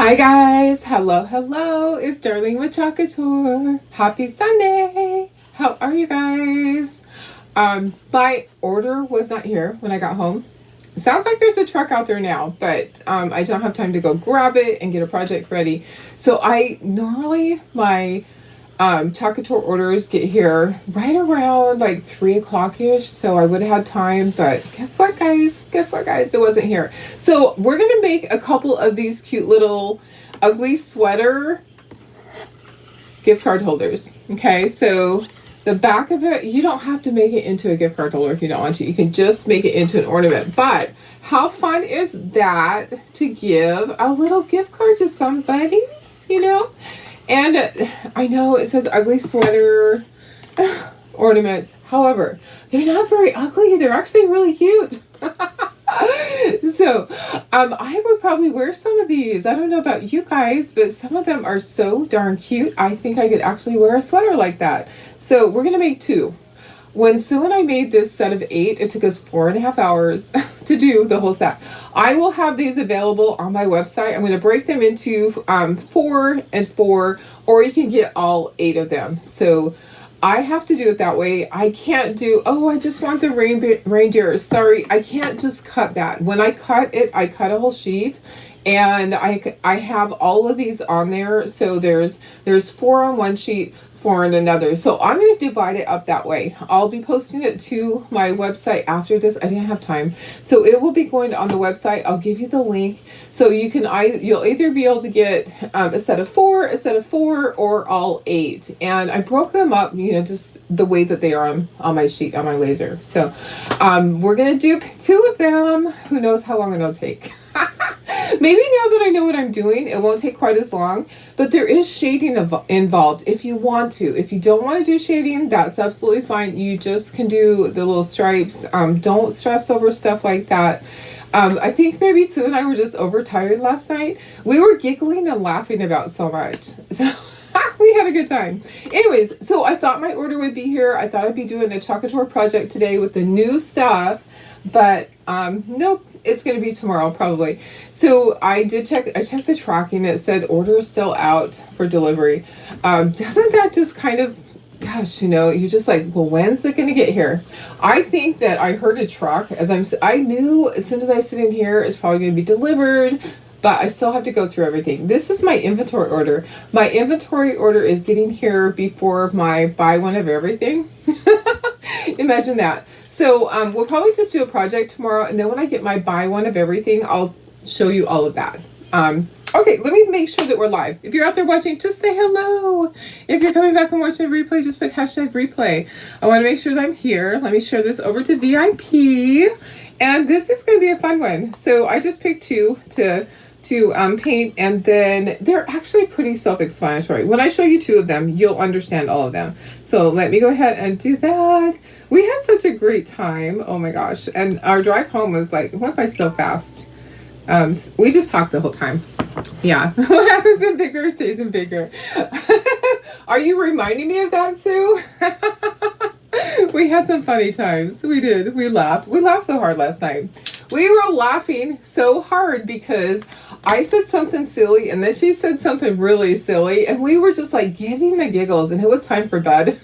Hi guys, hello, it's Darlene with Chocatour. Happy Sunday. How are you guys? My order was not here when I got home. Sounds like there's a truck out there now, but I don't have time to go grab it and get a project ready. So I normally my Chocatour orders get here right around like 3 o'clock ish. So I would have had time, but guess what, guys? It wasn't here. So we're gonna make a couple of these cute little ugly sweater gift card holders. Okay, so the back of it, you don't have to make it into a gift card holder if you don't want to. You can just make it into an ornament. But how fun is that to give a little gift card to somebody, you know? And I know it says ugly sweater ornaments. However, they're not very ugly. They're actually really cute. So, I would probably wear some of these. I don't know about you guys, but some of them are so darn cute. I think I could actually wear a sweater like that. So we're going to make two. When Sue and I made this set of 8, it took us 4.5 hours to do the whole set. I will have these available on my website. I'm going to break them into 4 and 4, or you can get all 8 of them. So I have to do it that way. I can't do, oh, I just want the reindeer. Sorry, I can't just cut that. When I cut it, I cut a whole sheet. And I have all of these on there. So there's 4 on one sheet, 4 on another. So I'm going to divide it up that way. I'll be posting it to my website after this. I didn't have time. So it will be going on the website. I'll give you the link. So you'll either be able to get a set of 4, or all 8. And I broke them up, just the way that they are on my sheet, on my laser. So we're going to do 2 of them. Who knows how long it'll take. Maybe now that I know what I'm doing, it won't take quite as long, but there is shading involved if you want to. If you don't want to do shading, that's absolutely fine. You just can do the little stripes. Don't stress over stuff like that. I think maybe Sue and I were just overtired last night. We were giggling and laughing about so much. So we had a good time. Anyways, so I thought my order would be here. I thought I'd be doing a Chocatour project today with the new stuff, but nope. It's going to be tomorrow probably. So I checked the tracking. It said order is still out for delivery. Doesn't that just kind of, gosh, you're just like, well, when's it going to get here? I think that I heard a truck I knew as soon as I sit in here, it's probably going to be delivered, but I still have to go through everything. This is my inventory order. My inventory order is getting here before my buy one of everything. Imagine that. So we'll probably just do a project tomorrow, and then when I get my buy one of everything, I'll show you all of that. Okay, let me make sure that we're live. If you're out there watching, just say hello. If you're coming back and watching a replay, just put #replay. I want to make sure that I'm here. Let me share this over to VIP. And this is going to be a fun one. So I just picked 2 to paint, and then they're actually pretty self-explanatory. When I show you 2 of them, you'll understand all of them. So let me go ahead and do that. We had such a great time. Oh my gosh. And our drive home went by so fast. We just talked the whole time. Yeah. What happens in bigger stays in bigger. Are you reminding me of that, Sue? We had some funny times. We did. We laughed. We laughed so hard last night. We were laughing so hard because I said something silly and then she said something really silly, and we were just like getting the giggles, and it was time for bed.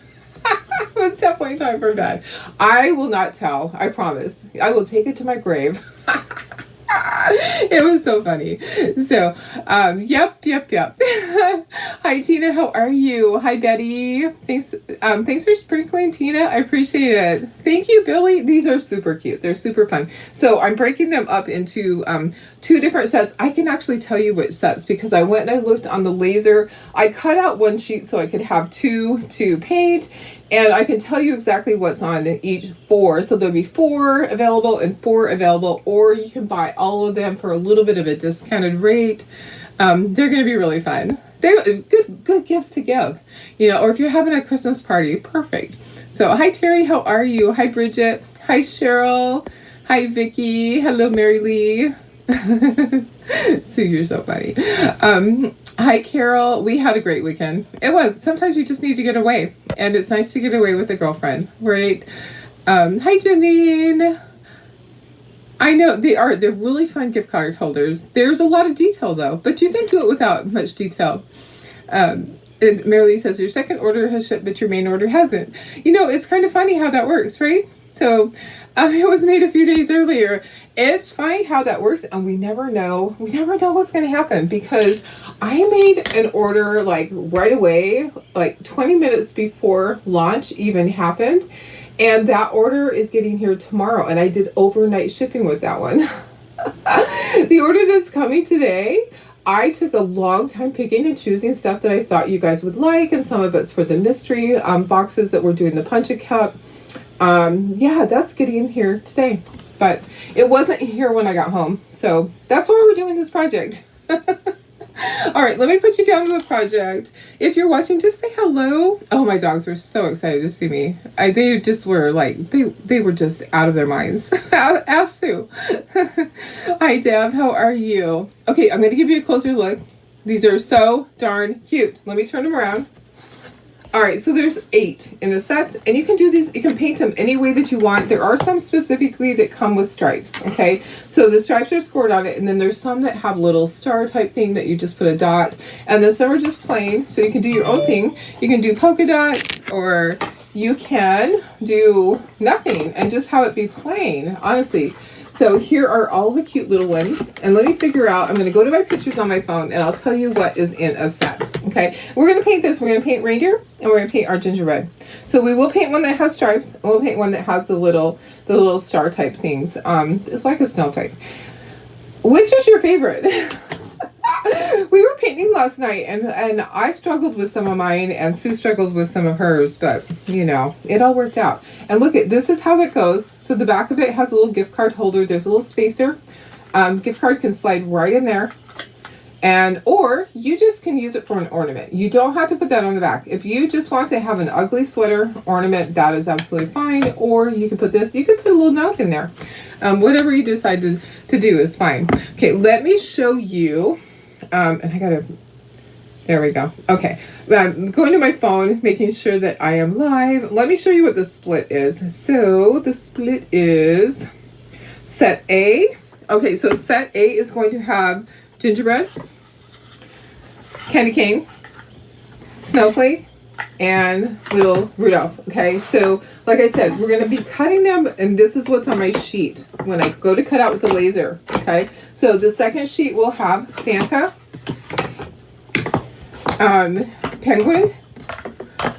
It was definitely time for bed. I will not tell. I promise. I will take it to my grave. It was so funny. So, yep. Hi, Tina. How are you? Hi, Betty. Thanks for sprinkling, Tina. I appreciate it. Thank you, Billy. These are super cute. They're super fun. So I'm breaking them up into 2 different sets. I can actually tell you which sets because I went and I looked on the laser. I cut out 1 sheet so I could have 2 to paint. And I can tell you exactly what's on each 4. So there'll be 4 available and 4 available, or you can buy all of them for a little bit of a discounted rate. They're going to be really fun. They're good gifts to give, or if you're having a Christmas party, perfect. So hi, Terry. How are you? Hi, Bridget. Hi, Cheryl. Hi, Vicky. Hello, Mary Lee. Sue, you're so funny. Hi, Carol. We had a great weekend. It was. Sometimes you just need to get away, and it's nice to get away with a girlfriend, right? Hi, Janine. I know they are. They're really fun gift card holders. There's a lot of detail though, but you can do it without much detail. And Mary Lee says your second order has shipped, but your main order hasn't. You know, it's kind of funny how that works, right? So it was made a few days earlier. It's funny how that works, and we never know. We never know what's going to happen because I made an order like right away, like 20 minutes before launch even happened. And that order is getting here tomorrow. And I did overnight shipping with that one. The order that's coming today, I took a long time picking and choosing stuff that I thought you guys would like. And some of it's for the mystery boxes that we're doing the Punch-A-Cup. Yeah, that's getting here today. But it wasn't here when I got home. So that's why we're doing this project. All right, let me put you down to the project. If you're watching, just say hello. Oh, my dogs were so excited to see me. They just were like, they were just out of their minds. Ask Sue. Hi, Deb. How are you? Okay, I'm going to give you a closer look. These are so darn cute. Let me turn them around. All right, so there's 8 in a set, and you can do these, you can paint them any way that you want. There are some specifically that come with stripes, okay? So the stripes are scored on it, and then there's some that have little star type thing that you just put a dot, and then some are just plain, so you can do your own thing. You can do polka dots, or you can do nothing and just have it be plain, honestly. So here are all the cute little ones. And let me figure out, I'm going to go to my pictures on my phone and I'll tell you what is in a set. Okay, we're going to paint this. We're going to paint reindeer and we're going to paint our gingerbread. So we will paint one that has stripes and we'll paint one that has the little star type things. It's like a snowflake. Which is your favorite? We were painting last night and I struggled with some of mine and Sue struggled with some of hers, but you know, it all worked out. And look at, this is how it goes. So the back of it has a little gift card holder. There's a little spacer. Gift card can slide right in there. And, or you just can use it for an ornament. You don't have to put that on the back. If you just want to have an ugly sweater ornament, that is absolutely fine. Or you can put this, you can put a little note in there. Whatever you decide to do is fine. Okay, let me show you. And I gotta, there we go. Okay, I'm going to my phone, making sure that I am live. Let me show you what the split is. So the split is set A. Okay, so set A is going to have gingerbread, candy cane, snowflake, and little Rudolph. Okay, so like I said, we're going to be cutting them, and this is what's on my sheet when I go to cut out with the laser. Okay, so the second sheet will have Santa, penguin,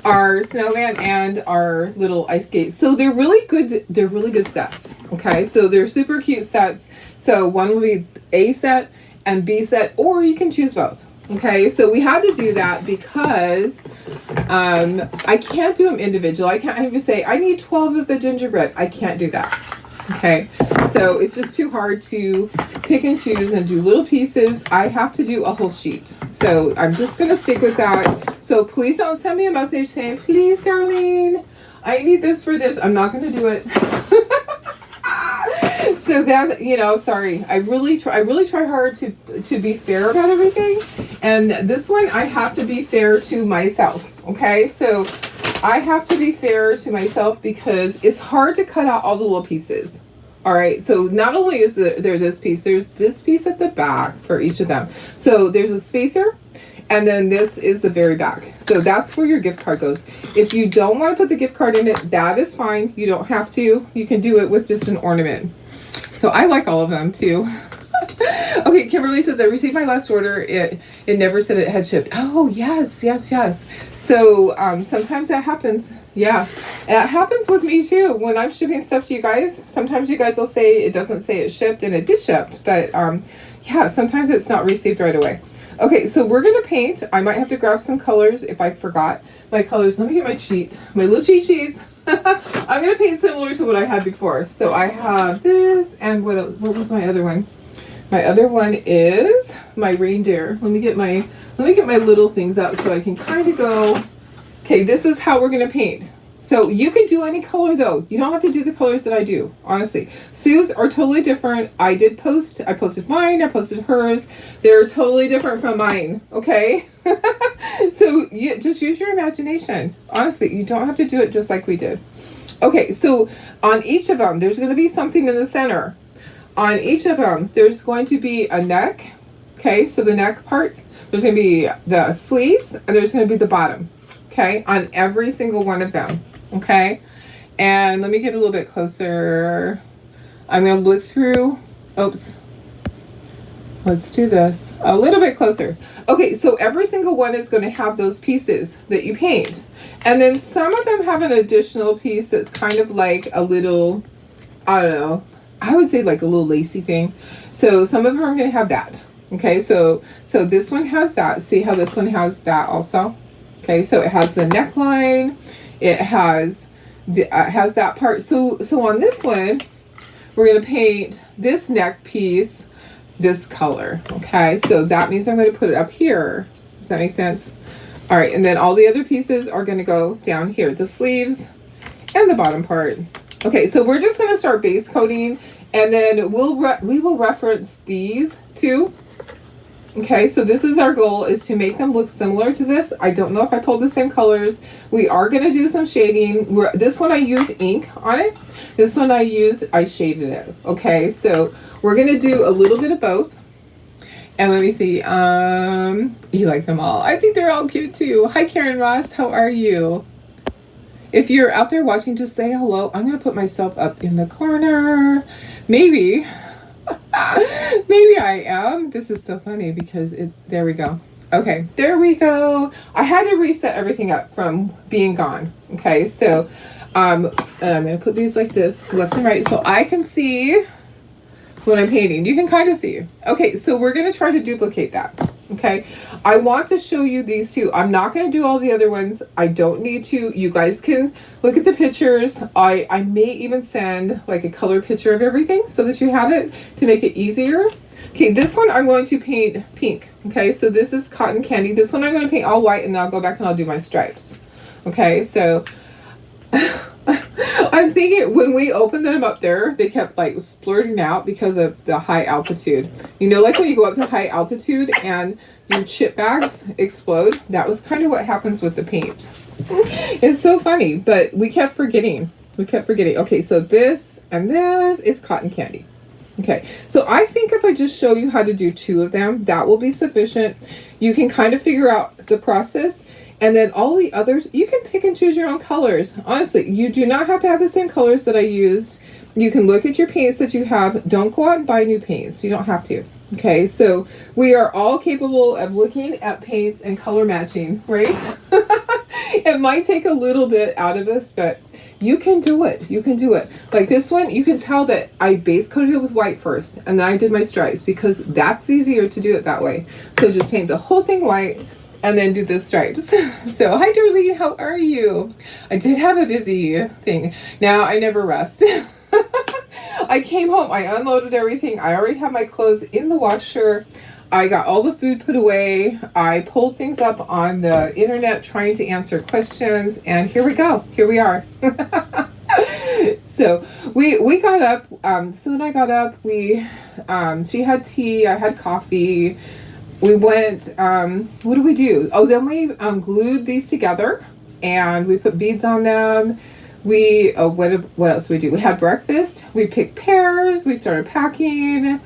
our snowman, and our little ice skate. So they're really good. They're really good sets. Okay, so they're super cute sets. So one will be A set and B set, or you can choose both. Okay, so we had to do that because I can't do them individual. I can't even say I need 12 of the gingerbread. I can't do that. Okay, so it's just too hard to pick and choose and do little pieces. I have to do a whole sheet. So I'm just going to stick with that. So please don't send me a message saying, please, Darlene, I need this for this. I'm not going to do it. So that, you know, sorry. I really try hard to be fair about everything. And this one, I have to be fair to myself. Okay, so I have to be fair to myself because it's hard to cut out all the little pieces. All right, so not only is there this piece, there's this piece at the back for each of them. So there's a spacer, and then this is the very back. So that's where your gift card goes. If you don't want to put the gift card in it, that is fine. You don't have to. You can do it with just an ornament. So I like all of them too. Okay, Kimberly says, I received my last order. It never said it had shipped. Oh, yes. So sometimes that happens. Yeah, it happens with me too. When I'm shipping stuff to you guys, sometimes you guys will say it doesn't say it shipped, and it did ship. But yeah, sometimes it's not received right away. Okay, so we're going to paint. I might have to grab some colors if I forgot my colors. Let me get my sheet, my little cheat sheets. I'm going to paint similar to what I had before. So I have this, and what was my other one? My other one is my reindeer. Let me get my little things up so I can kind of go. Okay, this is how we're going to paint. So you can do any color though. You don't have to do the colors that I do, honestly. Sue's are totally different. I posted mine, I posted hers. They're totally different from mine, okay? So you just use your imagination. Honestly, you don't have to do it just like we did. Okay, so on each of them, there's going to be something in the center. On each of them, there's going to be a neck. Okay, so the neck part, there's going to be the sleeves, and there's going to be the bottom. Okay, on every single one of them. Okay, and let me get a little bit closer. I'm going to look through. Oops. Let's do this a little bit closer. Okay, so every single one is going to have those pieces that you paint. And then some of them have an additional piece that's kind of like a little, I don't know, I would say like a little lacy thing. So some of them are going to have that. Okay, so this one has that. See how this one has that also? Okay, so it has the neckline. It has that part. So on this one, we're going to paint this neck piece this color. Okay, so that means I'm going to put it up here. Does that make sense? All right, and then all the other pieces are going to go down here, the sleeves and the bottom part. Okay, so we're just going to start base coating, and then we will reference these two. Okay, so this is our goal, is to make them look similar to this. I don't know if I pulled the same colors. We are going to do some shading. This one I use ink on it. This one I shaded it. Okay, so we're going to do a little bit of both. And let me see. You like them all. I think they're all cute too. Hi, Karen Ross. How are you? If you're out there watching, just say hello. I'm going to put myself up in the corner. Maybe. Maybe I am. This is so funny because there we go. Okay, there we go. I had to reset everything up from being gone. Okay, so and I'm going to put these like this, left and right, so I can see what I'm painting. You can kind of see. Okay, so we're going to try to duplicate that. Okay, I want to show you these two. I'm not going to do all the other ones. I don't need to. You guys can look at the pictures. I may even send like a color picture of everything so that you have it to make it easier. Okay, this one I'm going to paint pink. Okay, so this is Cotton Candy. This one I'm going to paint all white, and then I'll go back and I'll do my stripes. Okay, so I'm thinking when we opened them up there, they kept like splurting out because of the high altitude. You know, like when you go up to high altitude and your chip bags explode? That was kind of what happens with the paint. It's so funny, but we kept forgetting. Okay, so this and this is Cotton Candy. Okay, so I think if I just show you how to do two of them, that will be sufficient. You can kind of figure out the process. And then all the others, you can pick and choose your own colors. Honestly, you do not have to have the same colors that I used. You can look at your paints that you have. Don't go out and buy new paints. You don't have to. Okay, so we are all capable of looking at paints and color matching, right? It might take a little bit out of us, but you can do it. You can do it. Like this one, you can tell that I base coated it with white first, and then I did my stripes because that's easier to do it that way. So just paint the whole thing white, and then do the stripes. So, hi Darlene, how are you? I did have a busy thing. Now, I never rest. I came home, I unloaded everything. I already have my clothes in the washer. I got all the food put away. I pulled things up on the internet trying to answer questions. And here we go. Here we are. So, we got up. Soon I got up. She had tea. I had coffee. We went, what did we do? Oh, then we glued these together and we put beads on them. What else did we do? We had breakfast. We picked pears. We started packing.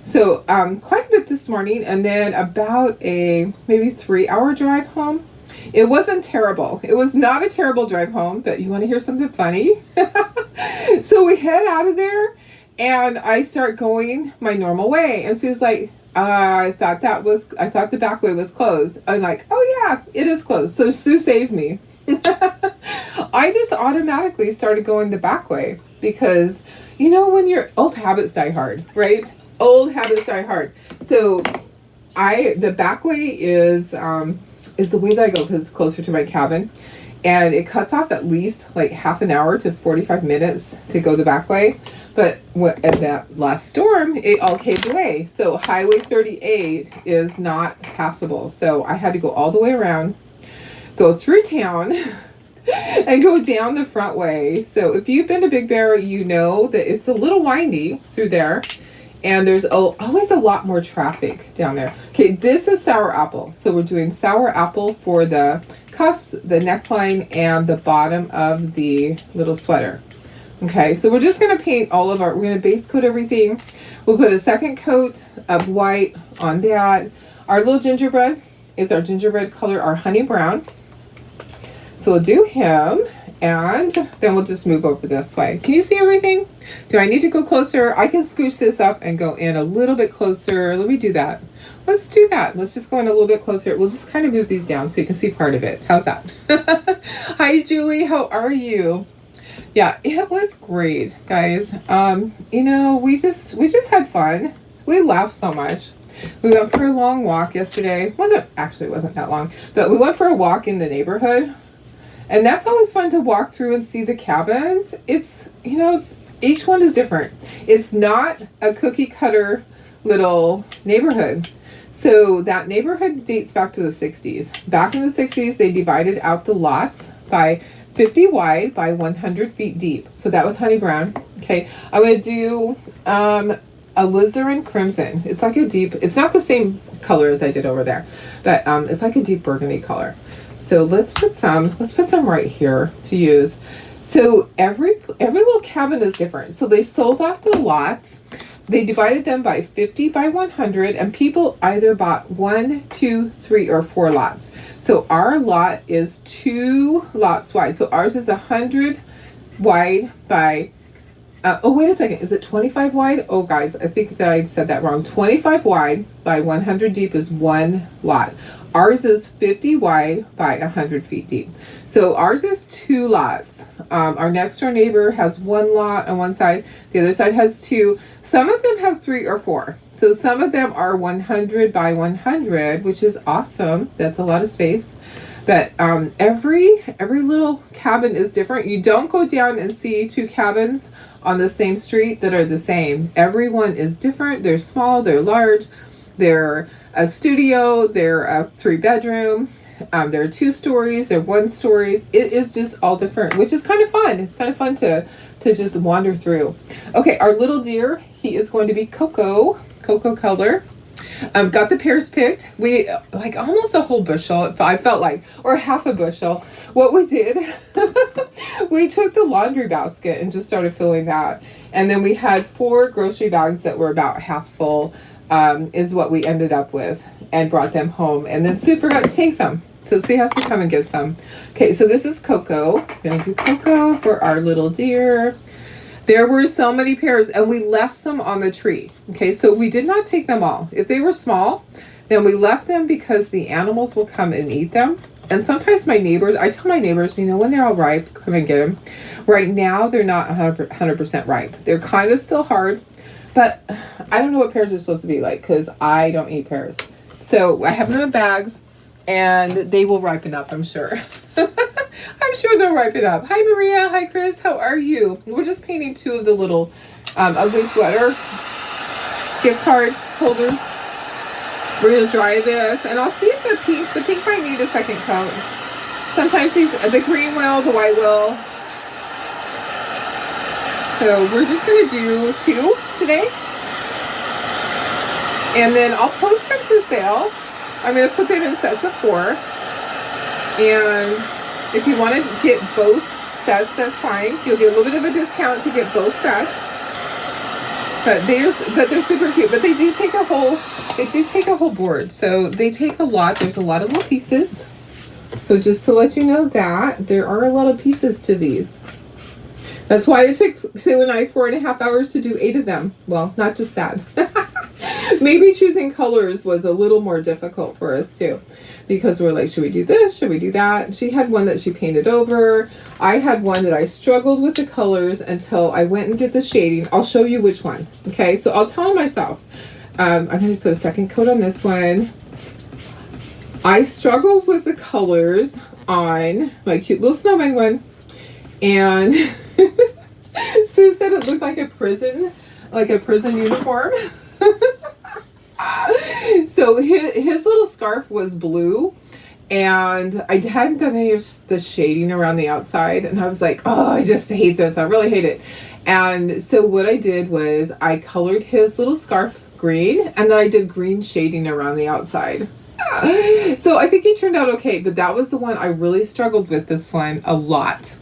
So quite a bit this morning, and then about a maybe 3-hour drive home. It wasn't terrible. It was not a terrible drive home, but you want to hear something funny? So we head out of there and I start going my normal way. And Sue's like, I thought the back way was closed. I'm like, oh yeah, it is closed. So Sue saved me. I just automatically started going the back way because, you know, when your old habits die hard, right? Old habits die hard. So the back way is the way that I go because it's closer to my cabin. And it cuts off at least like half an hour to 45 minutes to go the back way. But at that last storm, it all caved away. So Highway 38 is not passable. So I had to go all the way around, go through town, and go down the front way. So if you've been to Big Bear, you know that it's a little windy through there. And there's always a lot more traffic down there. Okay, this is sour apple. So we're doing sour apple for the cuffs, the neckline, and the bottom of the little sweater. Okay, so we're just going to paint we're going to base coat everything. We'll put a second coat of white on that. Our little gingerbread is our gingerbread color, our honey brown. So we'll do him, and then we'll just move over this way. Can you see everything? Do I need to go closer? I can scooch this up and go in a little bit closer. Let me do that. Let's do that. Let's just go in a little bit closer. We'll just kind of move these down so you can see part of it. How's that? Hi, Julie. How are you? Yeah, it was great, guys. You know, we just had fun. We laughed so much. We went for a long walk yesterday. Wasn't that long, but we went for a walk in the neighborhood. And that's always fun to walk through and see the cabins. It's, you know, each one is different. It's not a cookie cutter little neighborhood. So that neighborhood dates back to the 60s. Back in the 60s, they divided out the lots by 50 wide by 100 feet deep. So that was honey brown. Okay, I'm going to do alizarin crimson. It's like a deep, it's not the same color as I did over there, but it's like a deep burgundy color. So let's put some right here to use. So every little cabin is different. So they sold off the lots. They divided them by 50 by 100, and people either bought 1, 2, 3, or 4 lots. So our lot is 2 lots wide. So ours is 100 wide by, oh, wait a second. Is it 25 wide? Oh, guys, I think that I said that wrong. 25 wide by 100 deep is 1 lot. Ours is 50 wide by 100 feet deep. So ours is 2 lots. Our next door neighbor has 1 lot on one side. The other side has 2. Some of them have 3 or 4. So some of them are 100 by 100, which is awesome. That's a lot of space. But every little cabin is different. You don't go down and see 2 cabins on the same street that are the same. Everyone is different. They're small, they're large, they're a studio, they're a 3-bedroom, they're 2 stories, they're 1 stories. It is just all different, which is kind of fun. It's kind of fun to just wander through. Okay, our little deer, he is going to be cocoa color. Got the pears picked. We like almost a whole bushel, I felt like, or half a bushel. What we did, we took the laundry basket and just started filling that. And then we had 4 grocery bags that were about half full, is what we ended up with, and brought them home. And then Sue forgot to take some. So Sue has to come and get some. Okay, so this is cocoa. I'm gonna do cocoa for our little deer. There were so many pears, and we left some on the tree. Okay, so we did not take them all. If they were small, then we left them because the animals will come and eat them. And sometimes my neighbors, I tell my neighbors, you know, when they're all ripe, come and get them. Right now, they're not 100% ripe. They're kind of still hard, but I don't know what pears are supposed to be like because I don't eat pears. So I have them in bags, and they will ripen up, I'm sure. I'm sure they'll ripen up. Hi, Maria. Hi, Chris. How are you? We're just painting 2 of the little ugly sweater gift card holders. We're going to dry this, and I'll see if the pink might need a second coat. Sometimes the green will, the white will. So we're just going to do 2 today. And then I'll post them for sale. I'm going to put them in sets of 4. And if you want to get both sets, that's fine. You'll get a little bit of a discount to get both sets. But they're super cute. But they do take a whole board. So they take a lot. There's a lot of little pieces. So just to let you know that there are a lot of pieces to these. That's why it took Sue and I 4.5 hours to do 8 of them. Well, not just that. Maybe choosing colors was a little more difficult for us too. Because we're like, should we do this? Should we do that? She had one that she painted over. I had one that I struggled with the colors until I went and did the shading. I'll show you which one. Okay, so I'll tell myself. I'm going to put a second coat on this one. I struggled with the colors on my cute little snowman one. And Sue said it looked like a prison uniform. So his little scarf was blue, and I hadn't done any of the shading around the outside, and I was like, oh, I just hate this. I really hate it. And so what I did was I colored his little scarf green, and then I did green shading around the outside. So I think he turned out okay, but that was the one I really struggled with, this one a lot.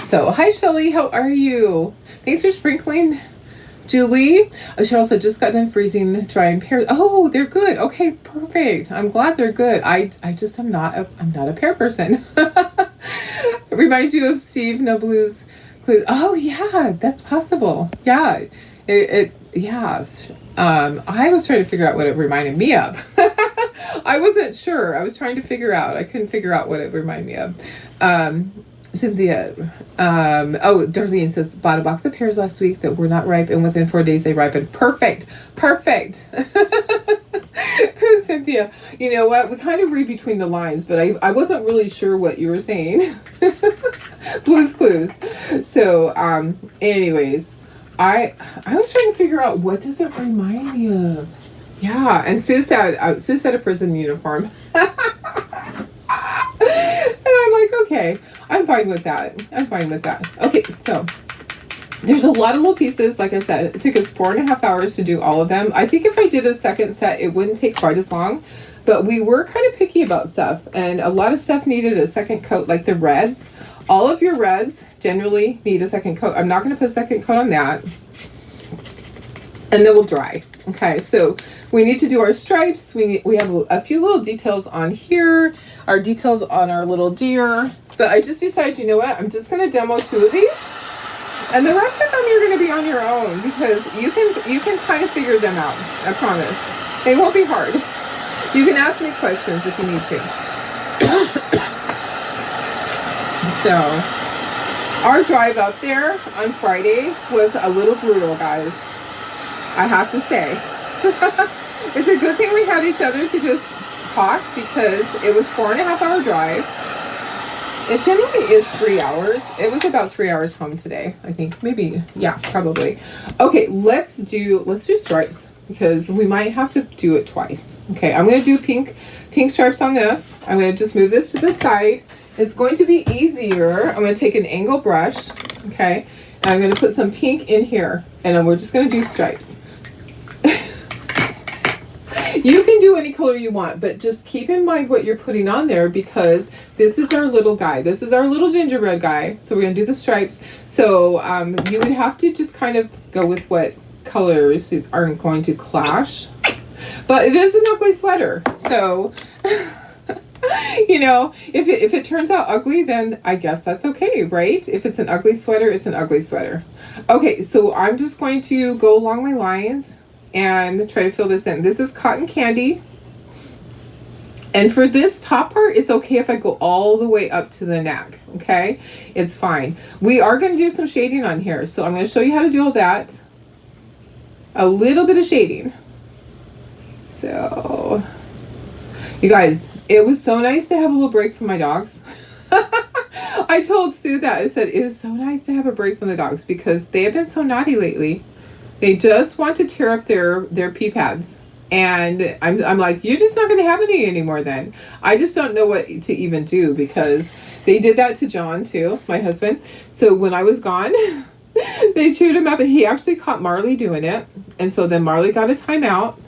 So hi, Shelly, how are you? Thanks for sprinkling Julie, Cheryl said, just got done freezing dry pears. Oh, they're good. Okay, perfect. I'm glad they're good. I just I'm not a pear person. It reminds you of Steve No Blues Clues. Oh yeah, that's possible. Yeah, yeah. I was trying to figure out what it reminded me of. I wasn't sure. I was trying to figure out. I couldn't figure out what it reminded me of. Cynthia, Darlene says, bought a box of pears last week that were not ripe, and within 4 days they ripened. Perfect. Cynthia, you know what? We kind of read between the lines, but I wasn't really sure what you were saying. Blue's Clues. So, anyways, I was trying to figure out, what does it remind me of? Yeah, and Sue said a prison uniform. And I'm like, okay, I'm fine with that. Okay, so there's a lot of little pieces. Like I said, it took us 4.5 hours to do all of them. I think if I did a second set, it wouldn't take quite as long. But we were kind of picky about stuff, and a lot of stuff needed a second coat, like the reds. All of your reds generally need a second coat. I'm not going to put a second coat on that. And then we'll dry. Okay, so we need to do our stripes. We have a few little details on here, our details on our little deer. But I just decided, you know what? I'm just going to demo 2 of these. And the rest of them you're going to be on your own, because you can kind of figure them out. I promise. They won't be hard. You can ask me questions if you need to. So, our drive up there on Friday was a little brutal, guys. I have to say. It's a good thing we had each other to just talk, because it was 4.5 hour drive. It generally is 3 hours. It was about 3 hours home today, I think. Maybe, yeah, probably. Okay, let's do stripes, because we might have to do it twice. Okay, I'm going to do pink stripes on this. I'm going to just move this to the side. It's going to be easier. I'm going to take an angle brush, okay, and I'm going to put some pink in here, and then we're just going to do stripes. You can do any color you want, but just keep in mind what you're putting on there, because this is our little guy. This is our little gingerbread guy. So we're going to do the stripes. So you would have to just kind of go with what colors aren't going to clash. But it is an ugly sweater. So, you know, if it turns out ugly, then I guess that's okay, right? If it's an ugly sweater, it's an ugly sweater. Okay, so I'm just going to go along my lines and try to fill this in. This is cotton candy. And for this top part, it's okay if I go all the way up to the neck, okay? It's fine. We are going to do some shading on here, so I'm going to show you how to do all that. A little bit of shading. So, you guys, it was so nice to have a little break from my dogs. I told Sue that. I said, it is so nice to have a break from the dogs, because they have been so naughty lately. They just want to tear up their pee pads. And I'm like, you're just not going to have any anymore then. I just don't know what to even do, because they did that to John too, my husband. So when I was gone, they chewed him up, and he actually caught Marley doing it. And so then Marley got a timeout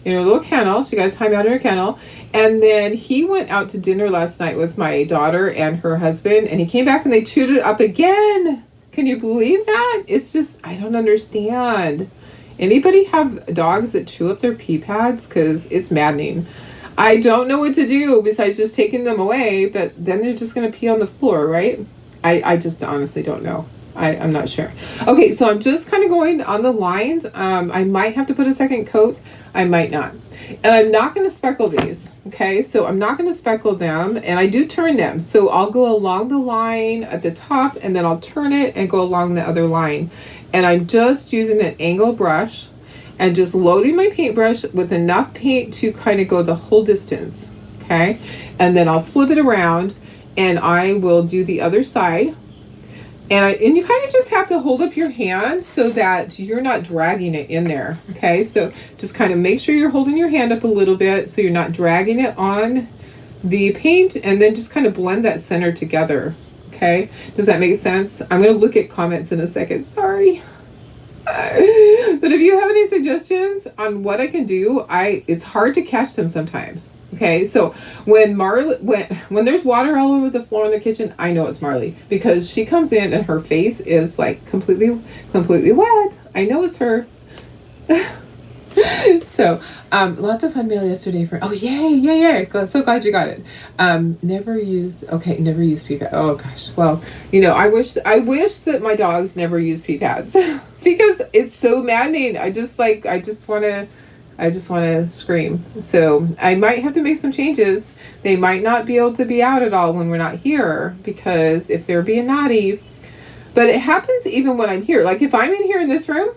in her little kennel. She got a timeout in her kennel. And then he went out to dinner last night with my daughter and her husband, and he came back and they chewed it up again. Can you believe that? It's just, I don't understand. Anybody have dogs that chew up their pee pads? Because it's maddening. I don't know what to do besides just taking them away, but then they're just going to pee on the floor, right? I just honestly don't know. I'm not sure. Okay, so I'm just kind of going on the lines. I might have to put a second coat. I might not. And I'm not going to speckle these, okay? So I'm not going to speckle them, and I do turn them. So I'll go along the line at the top, and then I'll turn it and go along the other line. And I'm just using an angle brush and just loading my paintbrush with enough paint to kind of go the whole distance, okay? And then I'll flip it around, and I will do the other side. And you kind of just have to hold up your hand so that you're not dragging it in there, okay? So just kind of make sure you're holding your hand up a little bit so you're not dragging it on the paint, and then just kind of blend that center together, okay? Does that make sense? I'm going to look at comments in a second. Sorry. But if you have any suggestions on what I can do, it's hard to catch them sometimes, Okay, so when there's water all over the floor in the kitchen, I know it's Marley because she comes in and her face is like completely wet. I know it's her. So, lots of fun mail yesterday for. Oh, yay! So glad you got it. Never used pee pad. Oh gosh. Well, I wish that my dogs never use pee pads because it's so maddening. I just want to scream. So I might have to make some changes. They might not be able to be out at all when we're not here because if they're being naughty. But it happens even when I'm here. Like if I'm in here in this room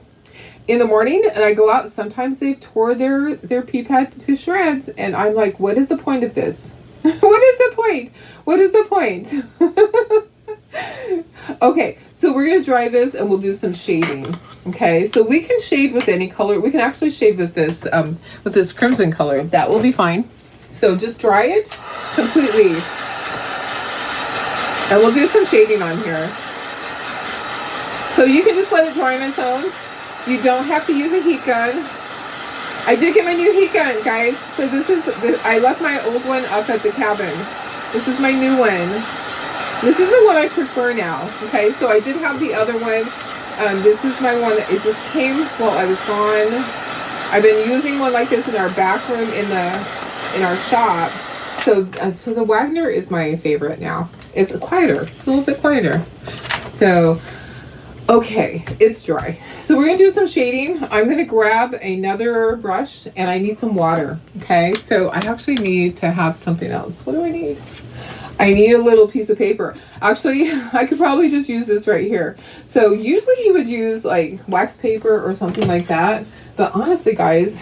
in the morning and I go out, sometimes they've tore their pee pad to shreds, and I'm like, what is the point of this? What is the point? What is the point? Okay, so we're gonna dry this and we'll do some shading. Okay, so we can shade with any color. We can actually shade with this crimson color. That will be fine. So just dry it completely, and we'll do some shading on here. So you can just let it dry on its own. You don't have to use a heat gun. I did get my new heat gun, guys. So I left my old one up at the cabin. This is my new one. This is the one I prefer now. Okay, so I did have the other one. This is my one that it just came while I was gone. I've been using one like this in our back room in our shop. So the Wagner is my favorite now. It's quieter. It's a little bit quieter. So, okay, it's dry. So we're gonna do some shading. I'm gonna grab another brush and I need some water. Okay, so I actually need to have something else. What do I need? I need a little piece of paper. Actually, I could probably just use this right here. So usually you would use like wax paper or something like that. But honestly, guys,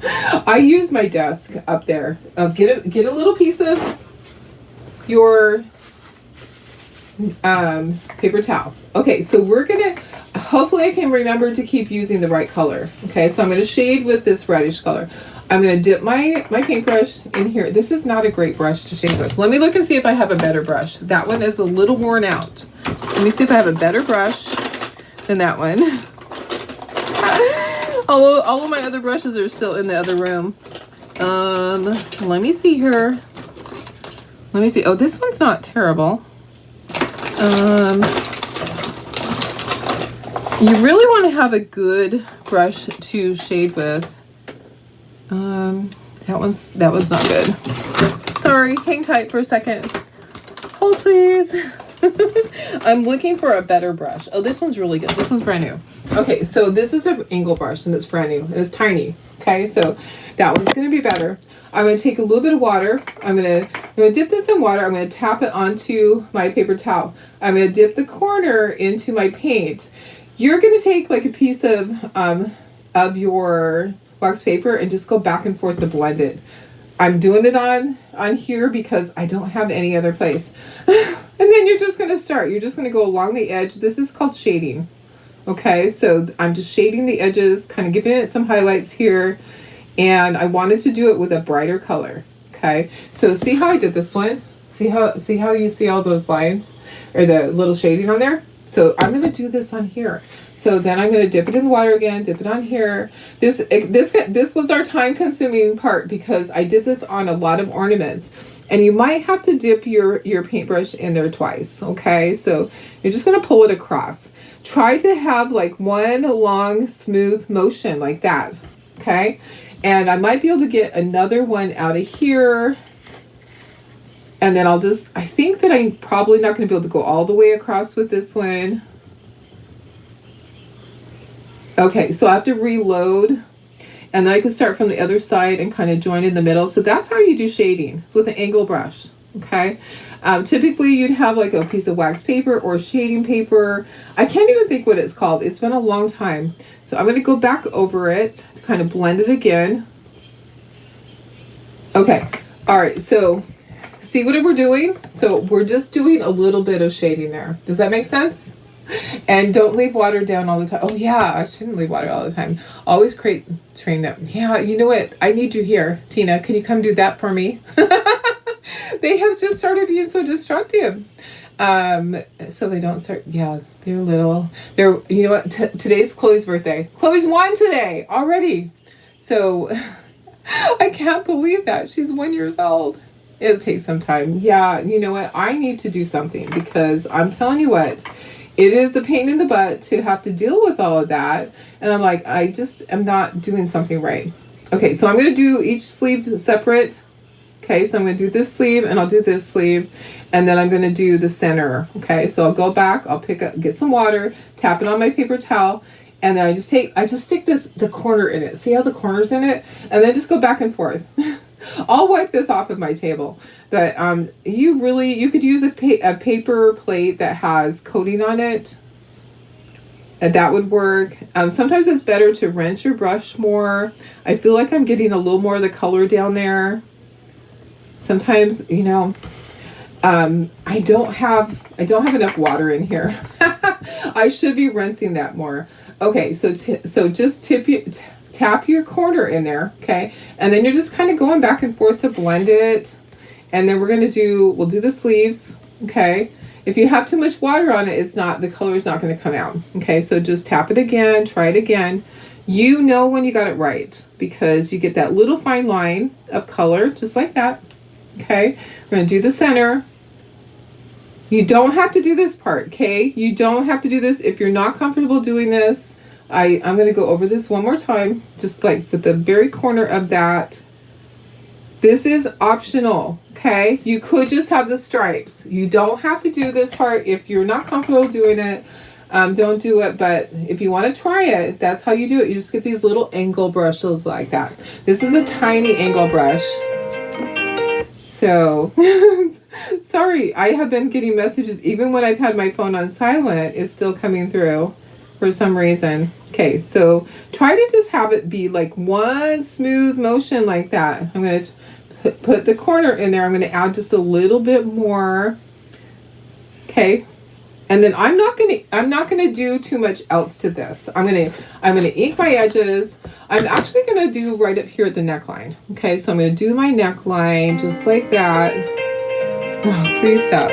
I use my desk up there. Get a little piece of your paper towel. Okay, so we're gonna, hopefully I can remember to keep using the right color. Okay, so I'm gonna shade with this reddish color. I'm going to dip my paintbrush in here. This is not a great brush to shade with. Let me look and see if I have a better brush. That one is a little worn out. Let me see if I have a better brush than that one. Although all of my other brushes are still in the other room. Let me see here. Let me see. Oh, this one's not terrible. You really want to have a good brush to shade with. That was not good. Sorry, hang tight for a second. Hold please. I'm looking for a better brush. Oh, this one's really good. This one's brand new. Okay, so this is an angle brush and it's brand new. It's tiny. Okay, so that one's gonna be better. I'm gonna take a little bit of water. I'm gonna dip this in water. I'm gonna tap it onto my paper towel. I'm gonna dip the corner into my paint. You're gonna take like a piece of your wax paper and just go back and forth to blend it. I'm doing it on here because I don't have any other place. And then you're just going to start. You're just going to go along the edge. This is called shading. Okay, so I'm just shading the edges, kind of giving it some highlights here. And I wanted to do it with a brighter color. Okay, so see how I did this one? See how you see all those lines or the little shading on there? So I'm going to do this on here. So then I'm going to dip it in the water again, dip it on here. This was our time-consuming part because I did this on a lot of ornaments. And you might have to dip your paintbrush in there twice, okay? So you're just going to pull it across. Try to have like one long, smooth motion like that, okay? And I might be able to get another one out of here. And then I think that I'm probably not going to be able to go all the way across with this one. Okay, so I have to reload, and then I can start from the other side and kind of join in the middle. So that's how you do shading. It's with an angle brush, okay? Typically, you'd have like a piece of wax paper or shading paper. I can't even think what it's called. It's been a long time. So I'm going to go back over it to kind of blend it again. Okay, all right, so see what we're doing? So we're just doing a little bit of shading there. Does that make sense? And don't leave water down all the time. Oh yeah, I shouldn't leave water all the time. Always train them. Yeah, you know what? I need you here. Tina, can you come do that for me? They have just started being so destructive. So they don't start, yeah, they're little. You know what? Today's Chloe's birthday. Chloe's 1 today already. So I can't believe that. She's 1 year old. It'll take some time. Yeah, you know what? I need to do something because I'm telling you what, it is a pain in the butt to have to deal with all of that. And I'm like, I just am not doing something right. Okay, so I'm going to do each sleeve separate. Okay, so I'm going to do this sleeve and I'll do this sleeve. And then I'm going to do the center. Okay, so I'll go back, I'll get some water, tap it on my paper towel. And then I just stick the corner in it. See how the corner's in it? And then just go back and forth. I'll wipe this off of my table. But you could use a paper plate that has coating on it. And that would work. Sometimes it's better to rinse your brush more. I feel like I'm getting a little more of the color down there. Sometimes, I don't have enough water in here. I should be rinsing that more. Okay, so just tap your corner in there, okay? And then you're just kind of going back and forth to blend it. And then we'll do the sleeves, okay? If you have too much water on it, the color's not going to come out. Okay, so just tap it again, try it again. You know when you got it right because you get that little fine line of color just like that. Okay, we're going to do the center. You don't have to do this part, okay? You don't have to do this. If you're not comfortable doing this, I'm going to go over this one more time, just like with the very corner of that. This is optional, okay? You could just have the stripes. You don't have to do this part. If you're not comfortable doing it, don't do it. But if you want to try it, that's how you do it. You just get these little angle brushes like that. This is a tiny angle brush. So, sorry, I have been getting messages. Even when I've had my phone on silent, it's still coming through for some reason. Okay, so try to just have it be like one smooth motion like that. I'm going to put the corner in there. I'm going to add just a little bit more. Okay, and then I'm not going to do too much else to this. I'm going to ink my edges. I'm actually going to do right up here at the neckline. Okay, so I'm going to do my neckline just like that. Oh, please stop.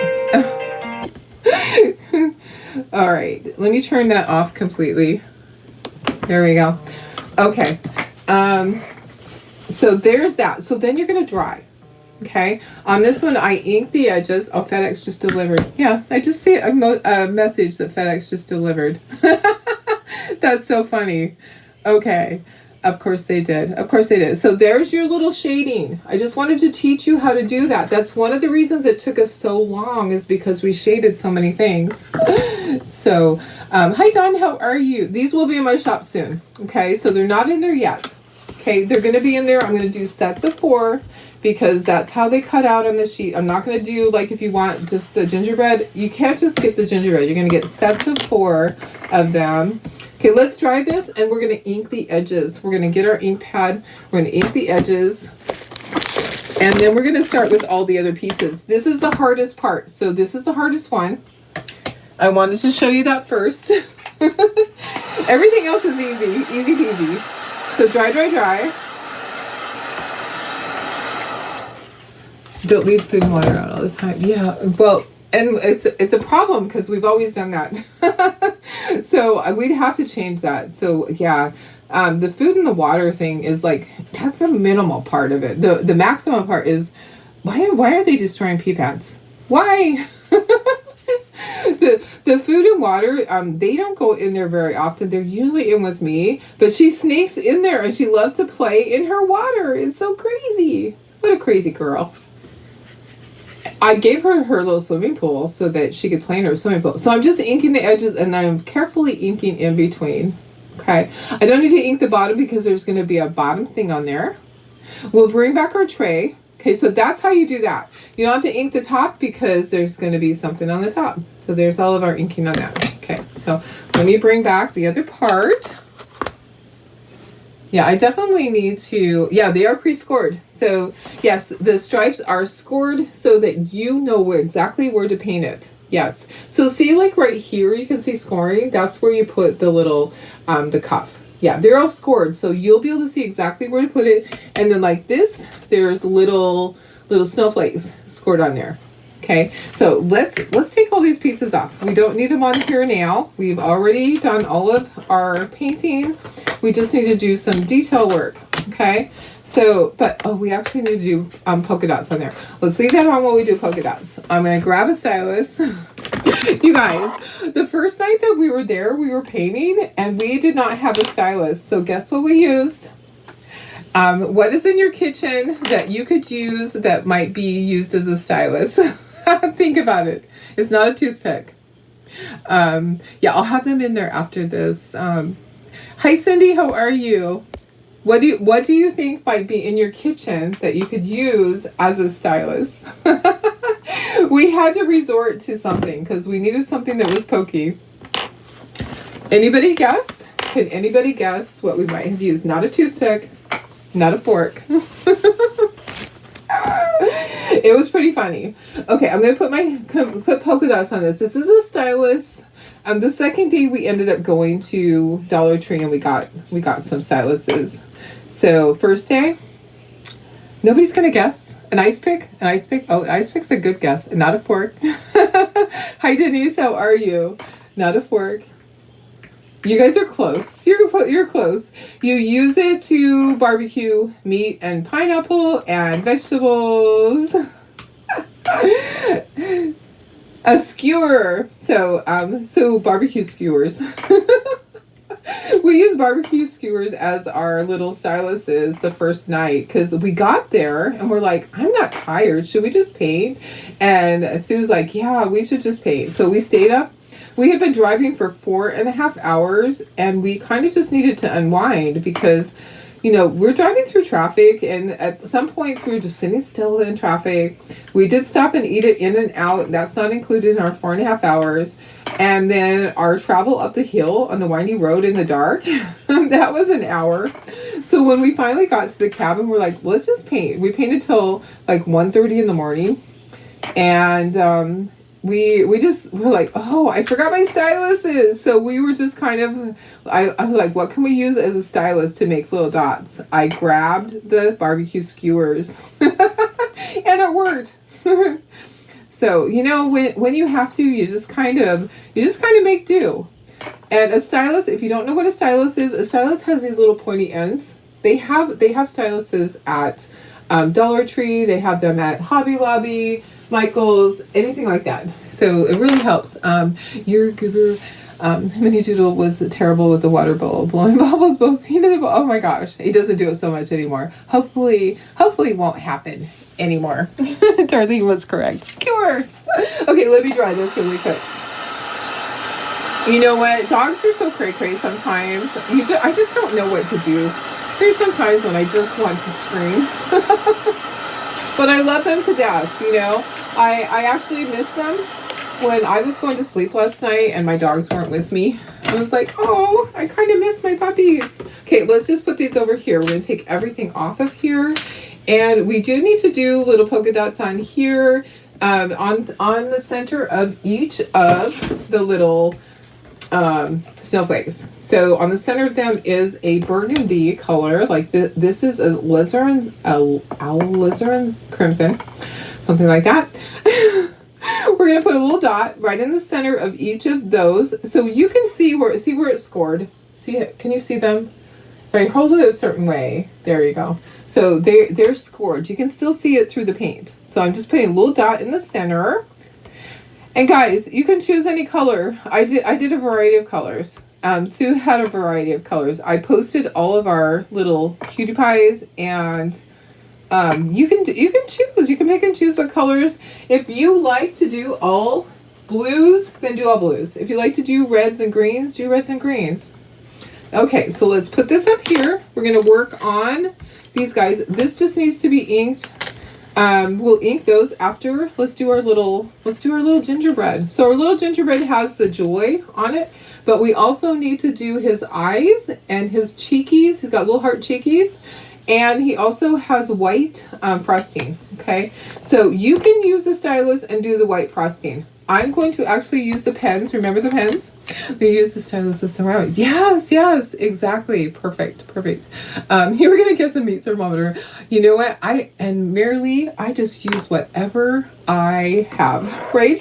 All right, let me turn that off completely. There we go. Okay, so there's that. So then you're going to dry. Okay, on this one I inked the edges. Oh, FedEx just delivered. Yeah, I just see a message that FedEx just delivered. That's so funny. Okay, of course they did. Of course they did. So there's your little shading. I just wanted to teach you how to do that. That's one of the reasons it took us so long, is because we shaded so many things. So, hi Don, how are you? These will be in my shop soon. Okay, so they're not in there yet. Okay, they're going to be in there. I'm going to do sets of 4. Because that's how they cut out on the sheet. I'm not going to do, like, if you want just the gingerbread. You can't just get the gingerbread. You're going to get sets of 4 of them. Okay, let's try this, and we're going to ink the edges. We're going to get our ink pad. We're going to ink the edges. And then we're going to start with all the other pieces. This is the hardest part. So this is the hardest one. I wanted to show you that first. Everything else is easy. Easy peasy. So dry, dry, dry. Don't leave food and water out all the time. Yeah, well, and it's a problem because we've always done that. So we'd have to change that. So yeah, the food and the water thing is like, that's the minimal part of it. The maximum part is, why are they destroying pea pads? Why? The food and water, they don't go in there very often. They're usually in with me, but she sneaks in there and she loves to play in her water. It's so crazy. What a crazy girl. I gave her little swimming pool so that she could play in her swimming pool. So I'm just inking the edges and I'm carefully inking in between. Okay. I don't need to ink the bottom because there's going to be a bottom thing on there. We'll bring back our tray. Okay, so that's how you do that. You don't have to ink the top because there's going to be something on the top. So there's all of our inking on that. Okay, so let me bring back the other part. Yeah, I definitely need to, yeah, they are pre-scored. So yes, the stripes are scored so that you know exactly where to paint it. Yes. So see, like right here, you can see scoring. That's where you put the little, the cuff. Yeah, they're all scored. So you'll be able to see exactly where to put it. And then like this, there's little snowflakes scored on there. Okay, so let's take all these pieces off. We don't need them on here now. We've already done all of our painting. We just need to do some detail work. Okay, so, but, oh, we actually need to do polka dots on there. Let's leave that on while we do polka dots. I'm going to grab a stylus. You guys, the first night that we were there, we were painting, and we did not have a stylus. So guess what we used? What is in your kitchen that you could use that might be used as a stylus? Think about it. It's not a toothpick. Yeah, I'll have them in there after this. Hi, Cindy. How are you? What do you think might be in your kitchen that you could use as a stylus? We had to resort to something because we needed something that was pokey. Anybody guess? Can anybody guess what we might have used? Not a toothpick, not a fork. It was pretty funny. Okay, I'm gonna put polka dots on this. This is a stylus. The second day we ended up going to Dollar Tree and we got some styluses. So first day, nobody's gonna guess. An ice pick? An ice pick? Oh, ice pick's a good guess. Not a fork. Hi Denise, how are you? Not a fork. You guys are close. You're close. You use it to barbecue meat and pineapple and vegetables. A skewer. So barbecue skewers. We use barbecue skewers as our little styluses the first night because we got there and we're like, I'm not tired. Should we just paint? And Sue's like, yeah, we should just paint. So we stayed up. We had been driving for 4.5 hours and we kind of just needed to unwind because, you know, we're driving through traffic and at some points we were just sitting still in traffic. We did stop and eat it In-N-Out. That's not included in our 4.5 hours. And then our travel up the hill on the windy road in the dark, that was an hour. So when we finally got to the cabin, we're like, let's just paint. We painted till like 1:30 in the morning. And we're like, oh, I forgot my styluses. So we were just kind of, I was like, what can we use as a stylus to make little dots? I grabbed the barbecue skewers and it worked. So, you know, when you have to, you just kind of make do. And a stylus, if you don't know what a stylus is, a stylus has these little pointy ends. They have styluses at Dollar Tree. They have them at Hobby Lobby, Michael's, anything like that. So it really helps. Your goober Mini Doodle was terrible with the water bowl, blowing bubbles both into the bowl. Oh my gosh, he doesn't do it so much anymore. Hopefully it won't happen anymore. Darlene was correct. Skewer. Okay, let me dry this really quick. You know what? Dogs are so cray-cray sometimes. I just don't know what to do. There's some times when I just want to scream. But I love them to death, you know. I actually miss them. When I was going to sleep last night and my dogs weren't with me, I was like, oh, I kind of miss my puppies. Okay, let's just put these over here. We're going to take everything off of here. And we do need to do little polka dots on here, on the center of each of the little snowflakes. So on the center of them is a burgundy color, like this is a alizarin crimson, something like that. We're going to put a little dot right in the center of each of those so you can see where it's scored. See it? Can you see them? If I hold it a certain way, there you go. So they're scored. You can still see it through the paint. So I'm just putting a little dot in the center. And guys, you can choose any color. I did a variety of colors. Sue had a variety of colors. I posted all of our little cutie pies and you can choose. You can pick and choose what colors. If you like to do all blues, then do all blues. If you like to do reds and greens, do reds and greens. Okay, so let's put this up here. We're going to work on these guys. This just needs to be inked. We'll ink those after. Let's do our little gingerbread. So our little gingerbread has the joy on it, but we also need to do his eyes and his cheekies. He's got little heart cheekies. And he also has white frosting, okay? So you can use the stylus and do the white frosting. I'm going to actually use the pens. Remember the pens? We use the stylus with some round. Yes, exactly. Perfect. You were going to guess a meat thermometer. You know what? I just use whatever I have, right?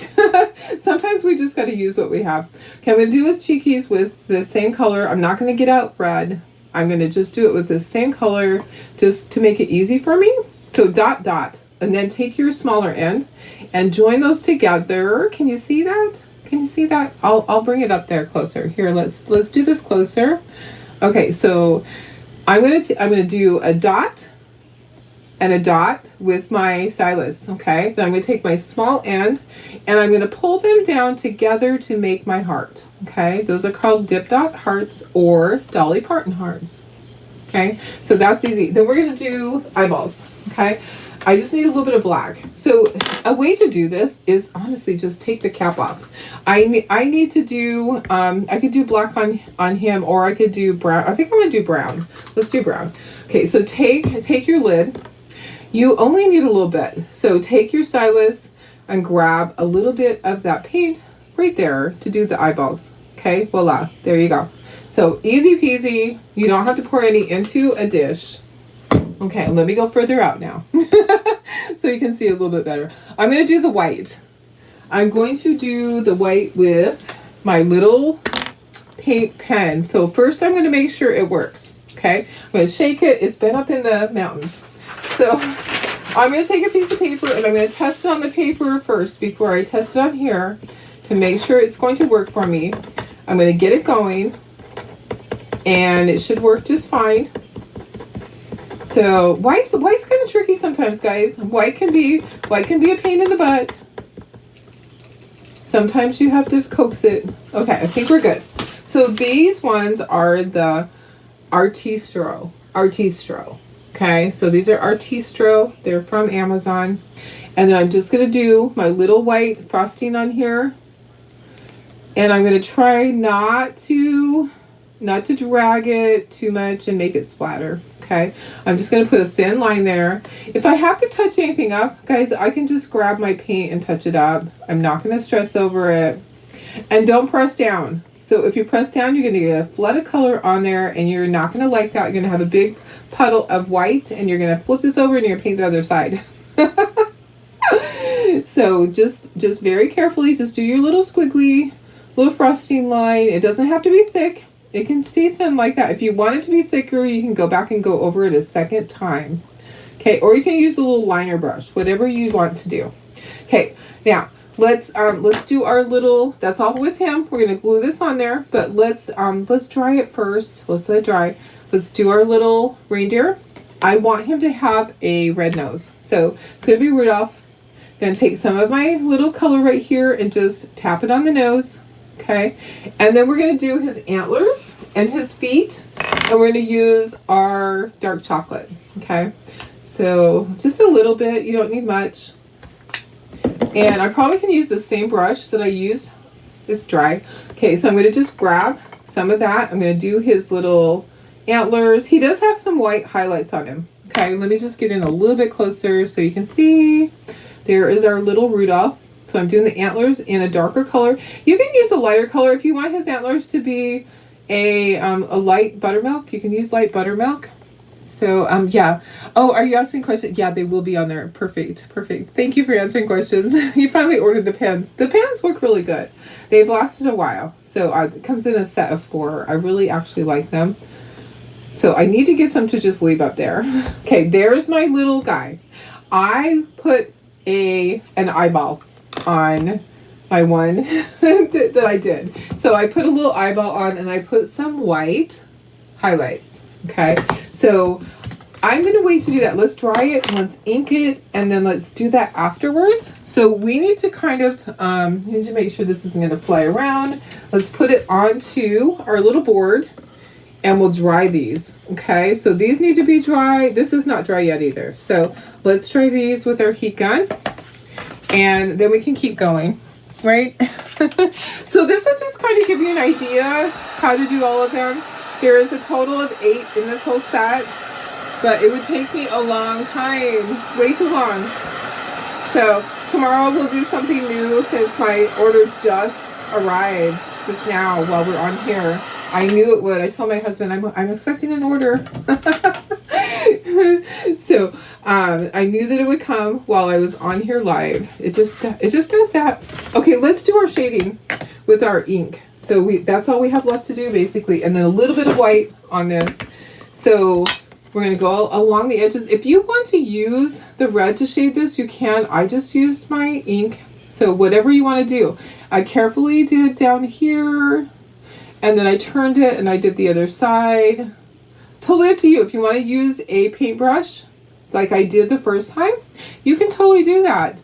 Sometimes we just got to use what we have. Okay, I'm going to do his cheekies with the same color. I'm not going to get out red. I'm going to just do it with the same color just to make it easy for me. So dot, dot, and then take your smaller end and join those together. Can you see that? Can you see that? I'll bring it up there closer. Here, let's do this closer. Okay, so I'm gonna do a dot and a dot with my stylus. Okay, then I'm gonna take my small end and I'm gonna pull them down together to make my heart. Okay, those are called dip dot hearts or Dolly Parton hearts. Okay, so that's easy. Then we're gonna do eyeballs. Okay, I just need a little bit of black. So a way to do this is honestly just take the cap off. I need to do, I could do black on him, or I could do brown. I think I'm gonna do brown. Let's do brown. Okay, so take your lid. You only need a little bit. So take your stylus and grab a little bit of that paint right there to do the eyeballs. Okay, voila, there you go. So easy peasy. You don't have to pour any into a dish. Okay, let me go further out now so you can see a little bit better. I'm going to do the white. I'm going to do the white with my little paint pen. So first I'm going to make sure it works. Okay, I'm going to shake it. It's been up in the mountains. So I'm going to take a piece of paper and I'm going to test it on the paper first before I test it on here to make sure it's going to work for me. I'm going to get it going and it should work just fine. So white's kind of tricky sometimes, guys. White can be a pain in the butt. Sometimes you have to coax it. Okay, I think we're good. So these ones are the Artistro. Okay, so these are Artistro. They're from Amazon. And then I'm just going to do my little white frosting on here. And I'm going to try not to drag it too much and make it splatter. Okay, I'm just going to put a thin line there. If I have to touch anything up, guys, I can just grab my paint and touch it up. I'm not going to stress over it. And don't press down. So if you press down, you're going to get a flood of color on there and you're not going to like that. You're going to have a big puddle of white and you're going to flip this over and you're going to paint the other side. So just very carefully, just do your little squiggly, little frosting line. It doesn't have to be thick. It can stay thin like that. If you want it to be thicker, you can go back and go over it a second time. Okay, or you can use a little liner brush, whatever you want to do. Okay, now let's do our little, that's all with him. We're gonna glue this on there, but let's dry it first. Let's let it dry. Let's do our little reindeer. I want him to have a red nose. So it's gonna be Rudolph. Gonna take some of my little color right here and just tap it on the nose. Okay, and then we're going to do his antlers and his feet, and we're going to use our dark chocolate. Okay, so just a little bit, you don't need much. And I probably can use the same brush that I used. It's dry. Okay, so I'm going to just grab some of that. I'm going to do his little antlers. He does have some white highlights on him. Okay, let me just get in a little bit closer so you can see. There is our little Rudolph. So I'm doing the antlers in a darker color. You can use a lighter color if you want his antlers to be a light buttermilk. You can use light buttermilk. So yeah. Oh, are you asking questions? Yeah, they will be on there. Perfect. Thank you for answering questions. You finally ordered the pens. The pens work really good. They've lasted a while. So it comes in a set of 4. I really actually like them. So I need to get some to just leave up there. Okay, there's my little guy. I put an eyeball on my one that I did. So I put a little eyeball on and I put some white highlights. Okay, so I'm going to wait to do that. Let's dry it, let's ink it, and then let's do that afterwards. So we need to kind of, need to make sure this isn't going to fly around. Let's put it onto our little board and we'll dry these. Okay, so these need to be dry. This is not dry yet either. So let's dry these with our heat gun. And then we can keep going, right? So this will just kind of give you an idea how to do all of them. There is a total of 8 in this whole set, but it would take me a long time, way too long. So tomorrow we'll do something new since my order just arrived just now while we're on here. I knew it would. I told my husband I'm expecting an order. So I knew that it would come while I was on here live. It just does that. Okay, let's do our shading with our ink. So that's all we have left to do basically, and then a little bit of white on this. So we're going to go along the edges. If you want to use the red to shade this, you can. I just used my ink. So whatever you want to do. I carefully did it down here. And then I turned it and I did the other side. Totally up to you. If you want to use a paintbrush like I did the first time, you can totally do that.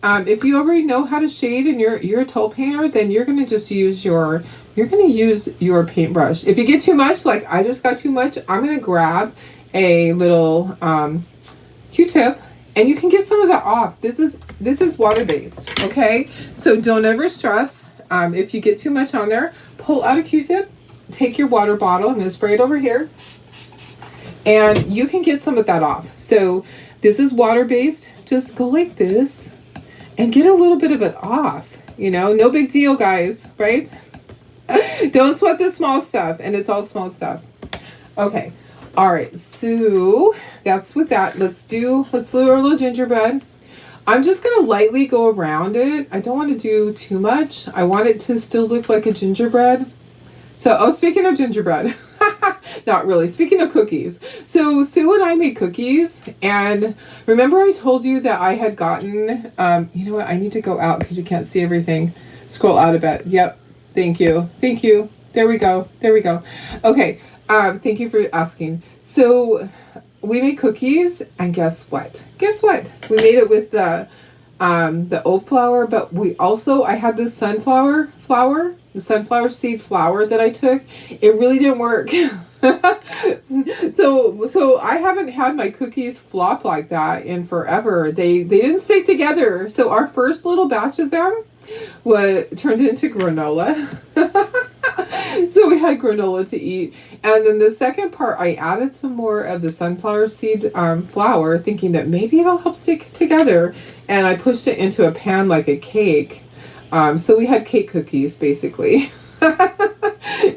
If you already know how to shade and you're a Tulle painter, then you're going to just use your paintbrush. If you get too much, like I just got too much, I'm going to grab a little Q-tip and you can get some of that off. This is water-based, okay? So don't ever stress. If you get too much on there, pull out a Q-tip, take your water bottle, I'm going to spray it over here, and you can get some of that off. So this is water-based. Just go like this and get a little bit of it off. You know, no big deal, guys, right? Don't sweat the small stuff, and it's all small stuff. Okay, all right, so that's with that. Let's do our little gingerbread. I'm just gonna lightly go around it. I don't want to do too much. I want it to still look like a gingerbread. So, oh, speaking of gingerbread, not really, speaking of cookies. So Sue and I made cookies, and remember I told you that I had gotten, you know what, I need to go out because you can't see everything. Scroll out a bit. Yep. Thank you. Thank you. There we go. There we go. Okay. Thank you for asking. So we made cookies, and guess what? Guess what? We made it with the oat flour, but I had this sunflower seed flour that I took. It really didn't work. So I haven't had my cookies flop like that in forever. They didn't stick together. So our first little batch of them turned into granola. So we had granola to eat. And then the second part, I added some more of the sunflower seed flour, thinking that maybe it'll help stick together. And I pushed it into a pan like a cake. So we had cake cookies, basically.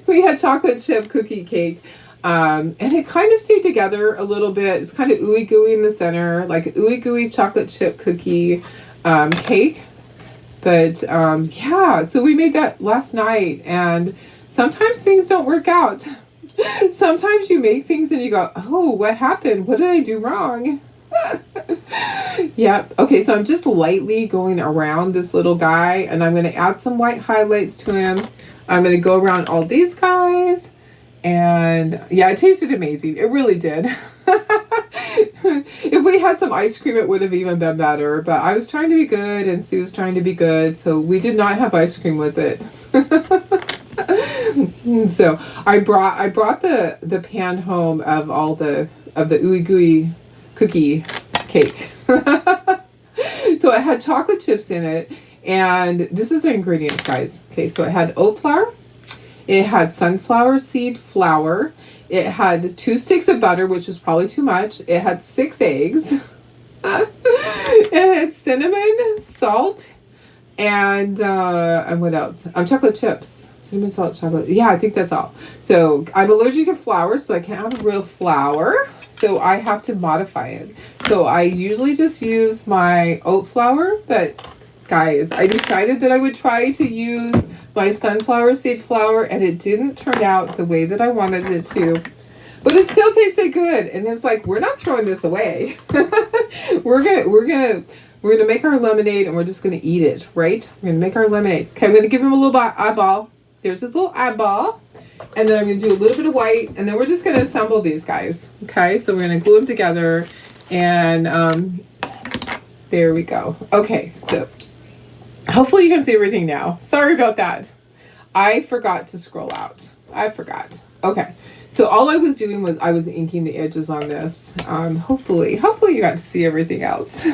We had chocolate chip cookie cake. And it kind of stayed together a little bit. It's kind of ooey gooey in the center, like an ooey gooey chocolate chip cookie cake. But yeah, so we made that last night, and sometimes things don't work out. Sometimes you make things and you go, oh, what happened? What did I do wrong? Yep. Okay, so I'm just lightly going around this little guy, and I'm going to add some white highlights to him. I'm going to go around all these guys, and yeah, it tasted amazing. It really did. If we had some ice cream, it would have even been better, but I was trying to be good, and Sue was trying to be good, so we did not have ice cream with it. So I brought the pan home of all the ooey gooey cookie cake. So it had chocolate chips in it, and this is the ingredients, guys. Okay, so it had oat flour, it had sunflower seed flour, it had 2 sticks of butter, which was probably too much, it had 6 eggs, it had cinnamon, salt, and what else? Chocolate chips. Cinnamon, salt, chocolate. Yeah, I think that's all. So I'm allergic to flour, so I can't have real flour. So I have to modify it. So I usually just use my oat flour, but guys, I decided that I would try to use my sunflower seed flour, and it didn't turn out the way that I wanted it to. But it still tasted good, and it was like, we're not throwing this away. We're gonna make our lemonade, and we're just gonna eat it, right? We're gonna make our lemonade. Okay, I'm gonna give him a little eyeball. There's his little eyeball. And then I'm going to do a little bit of white, and then we're just going to assemble these guys. Okay, so we're going to glue them together, and there we go. Okay, so hopefully you can see everything now. Sorry about that. I forgot to scroll out. I forgot. Okay, so all I was doing was I was inking the edges on this. Hopefully you got to see everything else.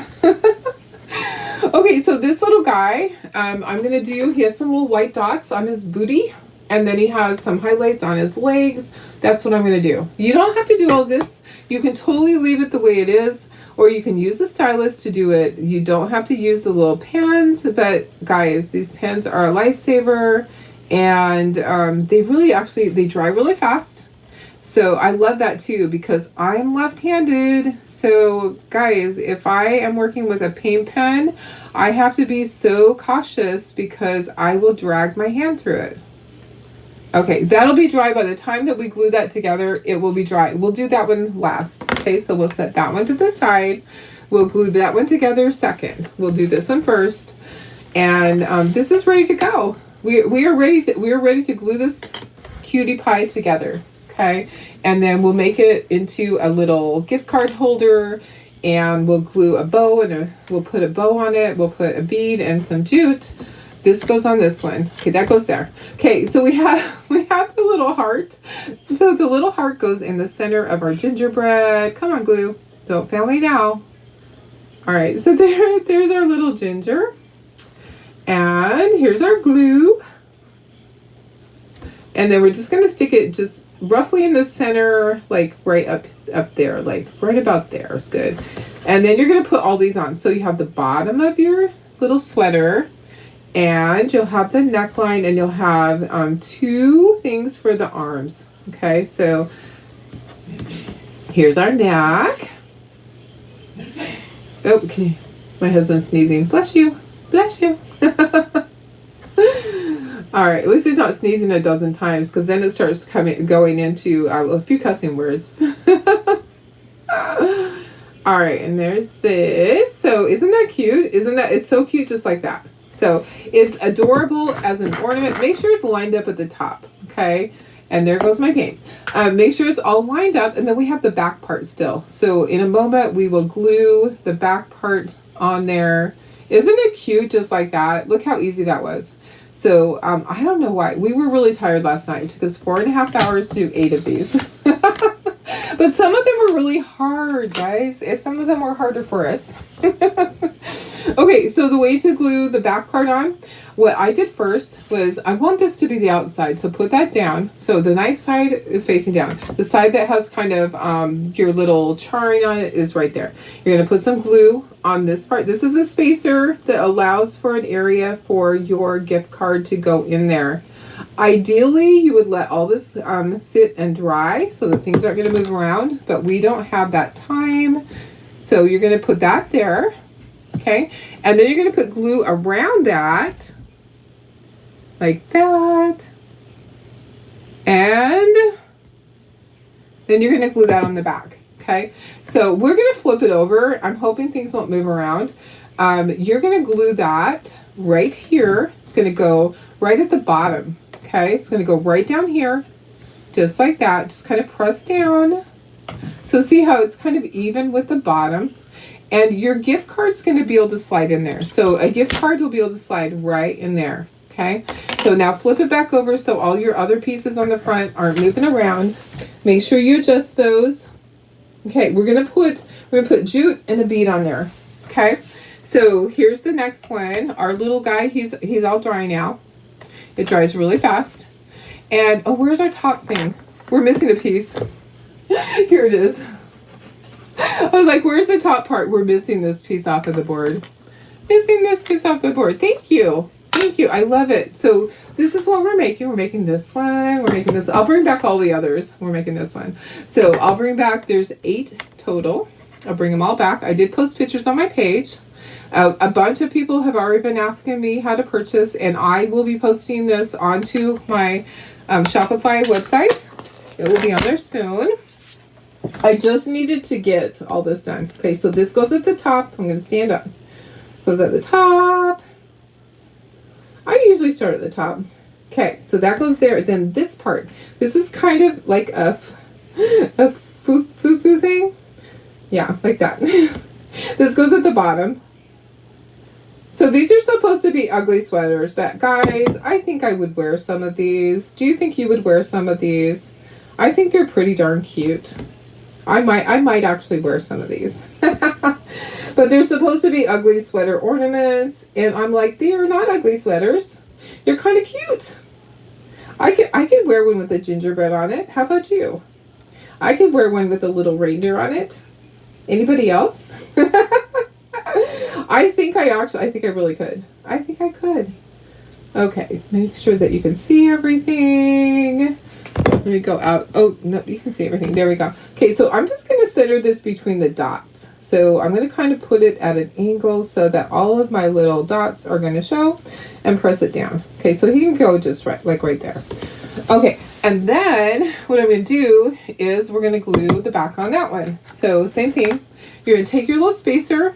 Okay, so this little guy, he has some little white dots on his booty. And then he has some highlights on his legs. That's what I'm going to do. You don't have to do all this. You can totally leave it the way it is. Or you can use the stylus to do it. You don't have to use the little pens. But guys, these pens are a lifesaver. And they dry really fast. So I love that too, because I'm left-handed. So guys, if I am working with a paint pen, I have to be so cautious because I will drag my hand through it. Okay, that'll be dry by the time that we glue that together. It will be dry. We'll do that one last. Okay, so we'll set that one to the side. We'll glue that one together second. We'll do this one first, and this is ready to go. We are ready to glue this cutie pie together. Okay, and then we'll make it into a little gift card holder, and we'll glue a bow and we'll put a bow on it. We'll put a bead and some jute. This goes on this one. Okay, that goes there. Okay, so we have the little heart. So the little heart goes in the center of our gingerbread. Come on, glue. Don't fail me now. All right, so there's our little ginger. And here's our glue. And then we're just going to stick it just roughly in the center, like right up there, like right about there is good. And then you're going to put all these on. So you have the bottom of your little sweater, and you'll have the neckline, and you'll have two things for the arms. Okay, so here's our neck. Oh, okay. My husband's sneezing. Bless you. Bless you. All right, at least he's not sneezing a dozen times, because then it starts going into a few cussing words. All right, and there's this. So isn't that cute? It's so cute just like that. So it's adorable as an ornament. Make sure it's lined up at the top, okay? And there goes my paint. Make sure it's all lined up, and then we have the back part still. So in a moment, we will glue the back part on there. Isn't it cute just like that? Look how easy that was. So I don't know why. We were really tired last night. It took us 4.5 hours to do 8 of these. But some of them were really hard, guys. Some of them were harder for us. Okay, so the way to glue the back part on, what I did first was, I want this to be the outside, so put that down. So the nice side is facing down. The side that has kind of your little charring on it is right there. You're going to put some glue on this part. This is a spacer that allows for an area for your gift card to go in there. Ideally, you would let all this sit and dry so that things aren't going to move around, but we don't have that time. So you're going to put that there, okay? And then you're going to put glue around that, like that. And then you're going to glue that on the back, okay? So we're going to flip it over. I'm hoping things won't move around. You're going to glue that right here. It's going to go right at the bottom. Okay, it's going to go right down here, just like that. Just kind of press down. So see how it's kind of even with the bottom. And your gift card's going to be able to slide in there. So a gift card will be able to slide right in there. Okay, so now flip it back over so all your other pieces on the front aren't moving around. Make sure you adjust those. Okay, we're gonna put jute and a bead on there. Okay, so here's the next one. Our little guy, he's all dry now. It dries really fast. And, oh, where's our top thing? We're missing a piece. Here it is. I was like, where's the top part? We're missing this piece off of the board. Missing this piece off the board. Thank you. Thank you. I love it. So this is what we're making. We're making this one. We're making this. I'll bring back all the others. We're making this one. So I'll bring back, there's 8 total. I'll bring them all back. I did post pictures on my page. A bunch of people have already been asking me how to purchase, and I will be posting this onto my Shopify website. It will be on there soon. I just needed to get all this done. Okay, so this goes at the top. I'm going to stand up. Goes at the top. I usually start at the top. Okay, so that goes there. Then this part. This is kind of like a foo-foo thing. Yeah, like that. This goes at the bottom. So these are supposed to be ugly sweaters, but guys, I think I would wear some of these. Do you think you would wear some of these? I think they're pretty darn cute. I might actually wear some of these. But they're supposed to be ugly sweater ornaments, and I'm like, they are not ugly sweaters. They're kind of cute. I could wear one with a gingerbread on it. How about you? I could wear one with a little reindeer on it. Anybody else? I think I really could. I think I could. Okay, make sure that you can see everything. Let me go out. Oh, no, you can see everything. There we go. Okay, so I'm just going to center this between the dots. So I'm going to kind of put it at an angle so that all of my little dots are going to show, and press it down. Okay, so he can go just right, like right there. Okay, and then what I'm going to do is we're going to glue the back on that one. So same thing. You're going to take your little spacer.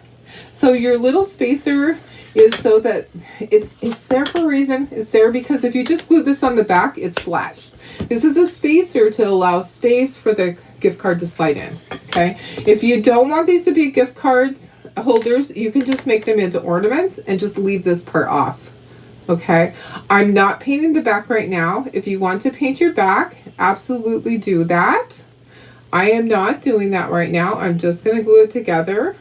So your little spacer is so that it's there for a reason. It's there because if you just glue this on the back, it's flat. This is a spacer to allow space for the gift card to slide in. Okay. If you don't want these to be gift cards holders, you can just make them into ornaments and just leave this part off. Okay, I'm not painting the back right now. If you want to paint your back, absolutely do that. I am not doing that right now. I'm just going to glue it together.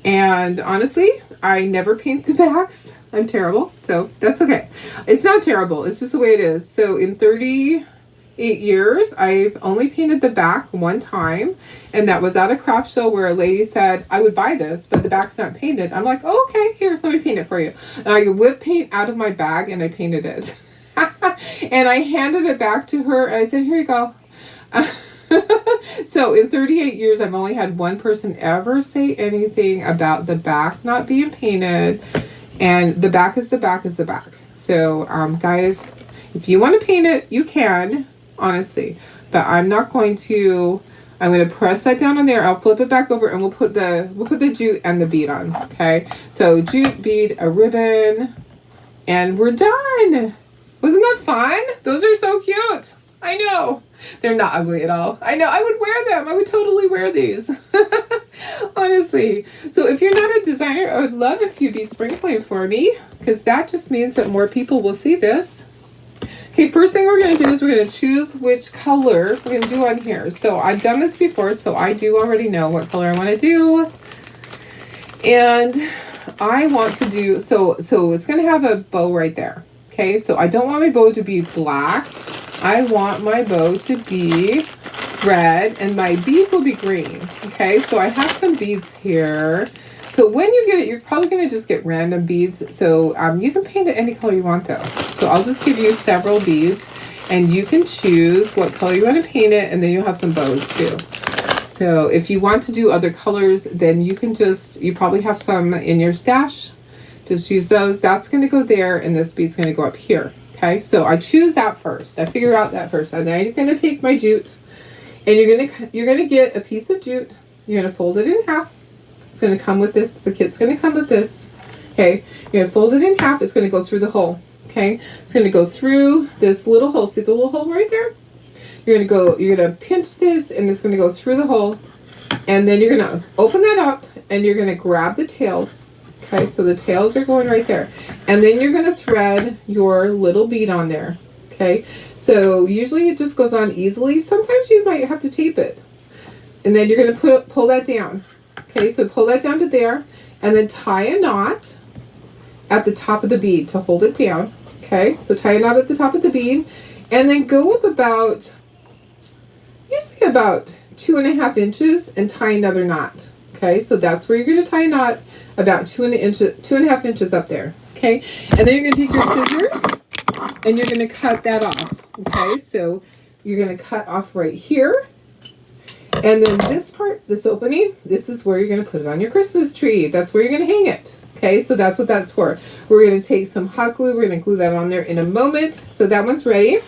And honestly, I never paint the backs. I'm terrible, so that's okay. It's not terrible. It's just the way it is. So in 38 years, I've only painted the back one time, and that was at a craft show where a lady said, I would buy this, but the back's not painted. I'm like, oh, okay, here, let me paint it for you. And I whipped paint out of my bag, and I painted it. And I handed it back to her, and I said, here you go. So in 38 years, I've only had one person ever say anything about the back not being painted, and the back is the back is the back. So, guys, if you want to paint it, you can, honestly, but I'm not going to. I'm going to press that down on there. I'll flip it back over, and we'll put the jute and the bead on. Okay, so jute, bead, a ribbon, and we're done. Wasn't that fun? Those are so cute. I know. They're not ugly at all. I know. I would wear them. I would totally wear these. Honestly. So if you're not a designer, I would love if you'd be sprinkling for me, because that just means that more people will see this. Okay, first thing we're going to do is we're going to choose which color we're going to do on here. So I've done this before, so I do already know what color I want to do. And I want to do, so it's going to have a bow right there. Okay, so I don't want my bow to be black. I want my bow to be red, and my bead will be green. Okay, so I have some beads here. So when you get it, you're probably going to just get random beads. So you can paint it any color you want though. So I'll just give you several beads, and you can choose what color you want to paint it, and then you'll have some bows too. So if you want to do other colors, then you can you probably have some in your stash. Just use those. That's going to go there, and this bead's going to go up here. Okay, so I choose that first. I figure out that first, and then I'm going to take my jute, and you're gonna get a piece of jute. You're going to fold it in half. It's going to come with this. The kit's going to come with this. Okay, you're going to fold it in half. It's going to go through the hole. Okay, it's going to go through this little hole. See the little hole right there? You're going to pinch this, and it's going to go through the hole, and then you're going to open that up, and you're going to grab the tails. Okay, so the tails are going right there. And then you're going to thread your little bead on there. Okay, so usually it just goes on easily. Sometimes you might have to tape it. And then you're going to pull that down. Okay, so pull that down to there, and then tie a knot at the top of the bead to hold it down. Okay, so tie a knot at the top of the bead, and then go up usually about 2.5 inches, and tie another knot. Okay, so that's where you're going to tie a knot, about 2.5 inches up there. Okay, and then you're going to take your scissors, and you're going to cut that off. Okay, so you're going to cut off right here, and then this part, this opening, this is where you're going to put it on your Christmas tree. That's where you're going to hang it. Okay, so that's what that's for. We're going to take some hot glue. We're going to glue that on there in a moment. So that one's ready.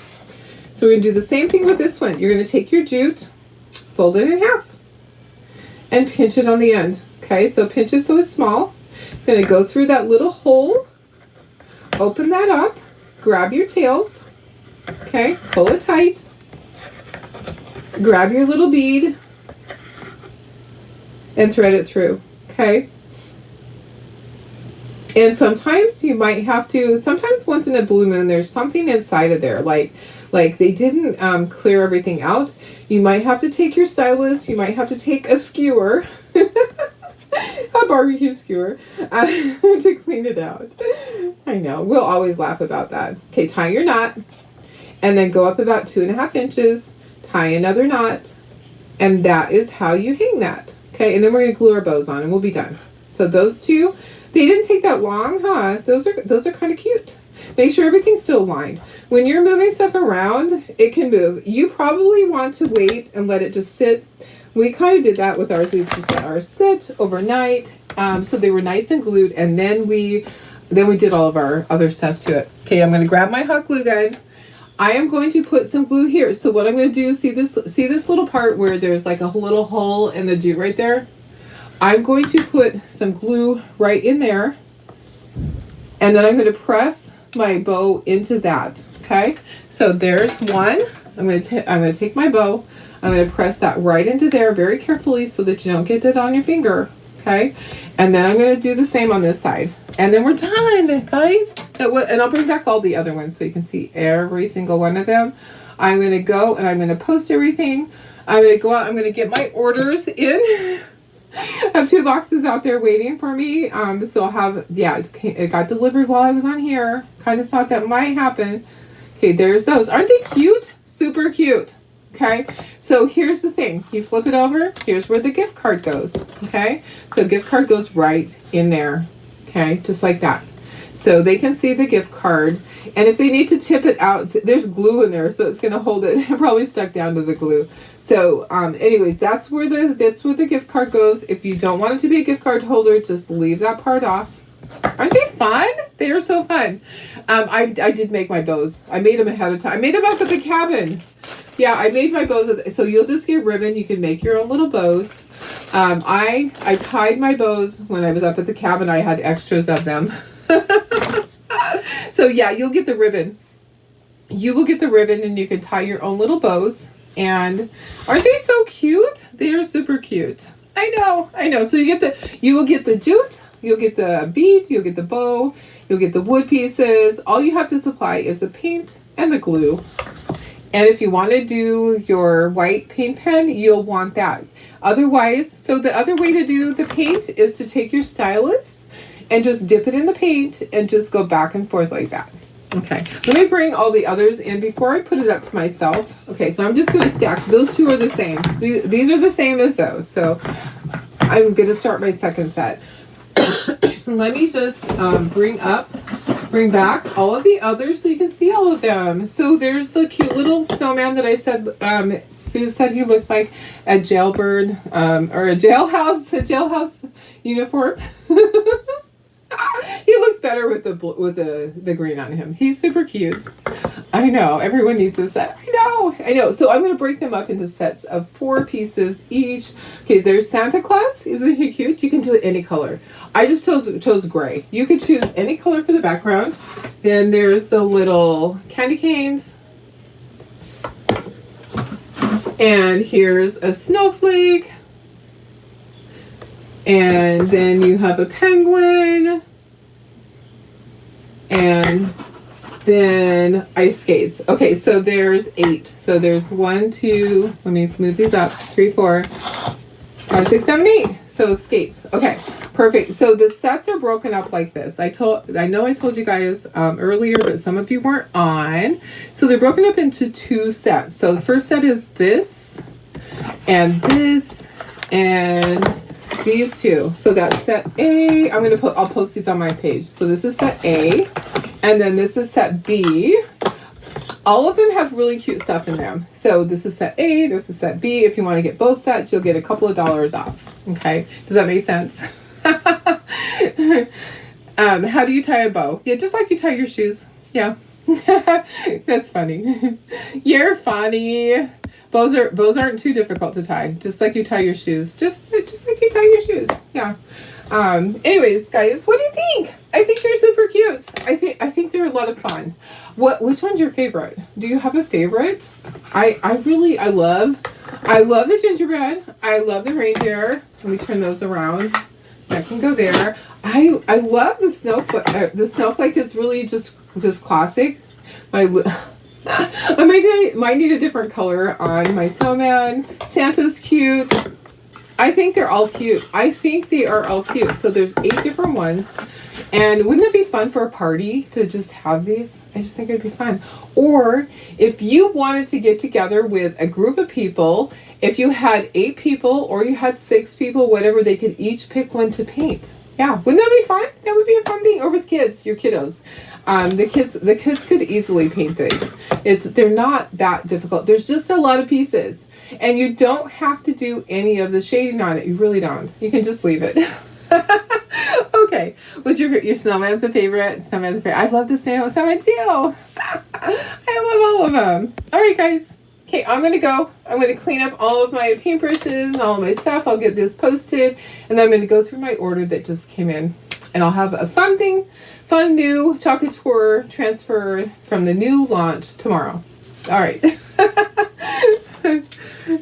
So we're going to do the same thing with this one. You're going to take your jute, fold it in half, and pinch it on the end. Okay, so pinch it so it's small. It's going to go through that little hole, open that up, grab your tails, okay, pull it tight, grab your little bead, and thread it through. Okay, and sometimes you might have to, sometimes once in a blue moon, there's something inside of there, like they didn't clear everything out. You might have to take your stylus, you might have to take a skewer, a barbecue skewer, to clean it out. I know, we'll always laugh about that. Okay, tie your knot, and then go up about 2.5 inches, tie another knot, and that is how you hang that. Okay, and then we're going to glue our bows on, and we'll be done. So those two, they didn't take that long, huh? Those are kind of cute. Make sure everything's still aligned. When you're moving stuff around, it can move. You probably want to wait and let it just sit. We kind of did that with ours. We just let ours sit overnight, so they were nice and glued, and then we did all of our other stuff to it. Okay, I'm going to grab my hot glue gun. I am going to put some glue here. So what I'm going to do, see this little part where there's like a little hole in the jute right there? I'm going to put some glue right in there, and then I'm going to press my bow into that. Okay, so there's one. I'm going to take my bow. I'm going to press that right into there very carefully so that you don't get it on your finger. Okay, and then I'm going to do the same on this side, and then we're done, guys. And I'll bring back all the other ones so you can see every single one of them. I'm going to go and I'm going to post everything. I'm going to go out. I'm going to get my orders in. I have 2 boxes out there waiting for me. So I'll have, yeah, it got delivered while I was on here. Kind of thought that might happen. Okay, there's those. Aren't they cute? Super cute. Okay, so here's the thing. You flip it over. Here's where the gift card goes. Okay, so gift card goes right in there. Okay, just like that. So they can see the gift card. And if they need to tip it out, there's glue in there, so it's going to hold it. It probably stuck down to the glue. So anyways, that's where the gift card goes. If you don't want it to be a gift card holder, just leave that part off. Aren't they fun? They are so fun. I did make my bows. I made them ahead of time. I made them up at the cabin. Yeah, I made my bows. So you'll just get ribbon. You can make your own little bows. I tied my bows when I was up at the cabin. I had extras of them. So yeah, you'll get the ribbon. You will get the ribbon and you can tie your own little bows. And aren't they so cute? They are super cute. I know. So you will get the jute, you'll get the bead, you'll get the bow, you'll get the wood pieces. All you have to supply is the paint and the glue. And if you want to do your white paint pen, you'll want that. Otherwise, so the other way to do the paint is to take your stylus and just dip it in the paint and just go back and forth like that. Okay, let me bring all the others in before I put it up to myself. Okay, so I'm just going to stack. Those 2 are the same. These are the same as those. So I'm going to start my second set. Let me just bring back all of the others so you can see all of them. So there's the cute little snowman that I said, Sue said he looked like a jailbird or a jailhouse uniform. He looks better with the green on him. He's super cute. I know. Everyone needs a set. I know. So I'm going to break them up into sets of 4 pieces each. Okay, there's Santa Claus. Isn't he cute? You can do any color. I just chose gray. You could choose any color for the background. Then there's the little candy canes. And here's a snowflake. And then you have a penguin. And then ice skates. Okay, so there's 8. So there's 1, 2, let me move these up. 3, 4, 5, 6, 7, 8. So skates. Okay, perfect. So the sets are broken up like this. I know I told you guys earlier, but some of you weren't on. So they're broken up into 2 sets. So the first set is this and this and these 2. So that's set A. I'll post these on my page. So this is set A, and then this is set B. All of them have really cute stuff in them. So this is set A, this is set B. If you want to get both sets, you'll get a couple of dollars off. Okay, does that make sense? How do you tie a bow? Yeah, just like you tie your shoes. Yeah, that's funny. You're funny. Bows aren't too difficult to tie. Just like you tie your shoes. Just like you tie your shoes. Yeah. Anyways, guys, what do you think? I think they're super cute. I think they're a lot of fun. Which one's your favorite? Do you have a favorite? I love the gingerbread. I love the reindeer. Let me turn those around. That can go there. I love the snowflake. The snowflake is really just classic. I might need a different color on my snowman. Santa's cute. I think they're all cute. I think they are all cute. So there's 8 different ones. And wouldn't it be fun for a party to just have these? I just think it'd be fun. Or if you wanted to get together with a group of people, if you had 8 people or you had 6 people, whatever, they could each pick one to paint. Yeah, wouldn't that be fun? That would be a fun thing. Or with kids, your kiddos. The kids could easily paint these. They're not that difficult. There's just a lot of pieces. And you don't have to do any of the shading on it. You really don't. You can just leave it. Okay. Okay. What's your snowman's a favorite? Snowman's a favorite. I love the snowman too. I love all of them. All right, guys. Okay, I'm going to go. I'm going to clean up all of my paintbrushes, all of my stuff. I'll get this posted, and then I'm going to go through my order that just came in. And I'll have a fun new chocolate tour transfer from the new launch tomorrow. All right.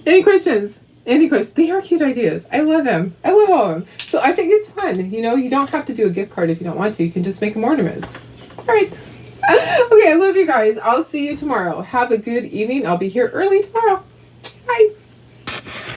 Any questions? Any questions? They are cute ideas. I love them. I love all of them. So I think it's fun. You know, you don't have to do a gift card if you don't want to. You can just make them ornaments. All right. Okay, I love you guys. I'll see you tomorrow. Have a good evening. I'll be here early tomorrow. Bye.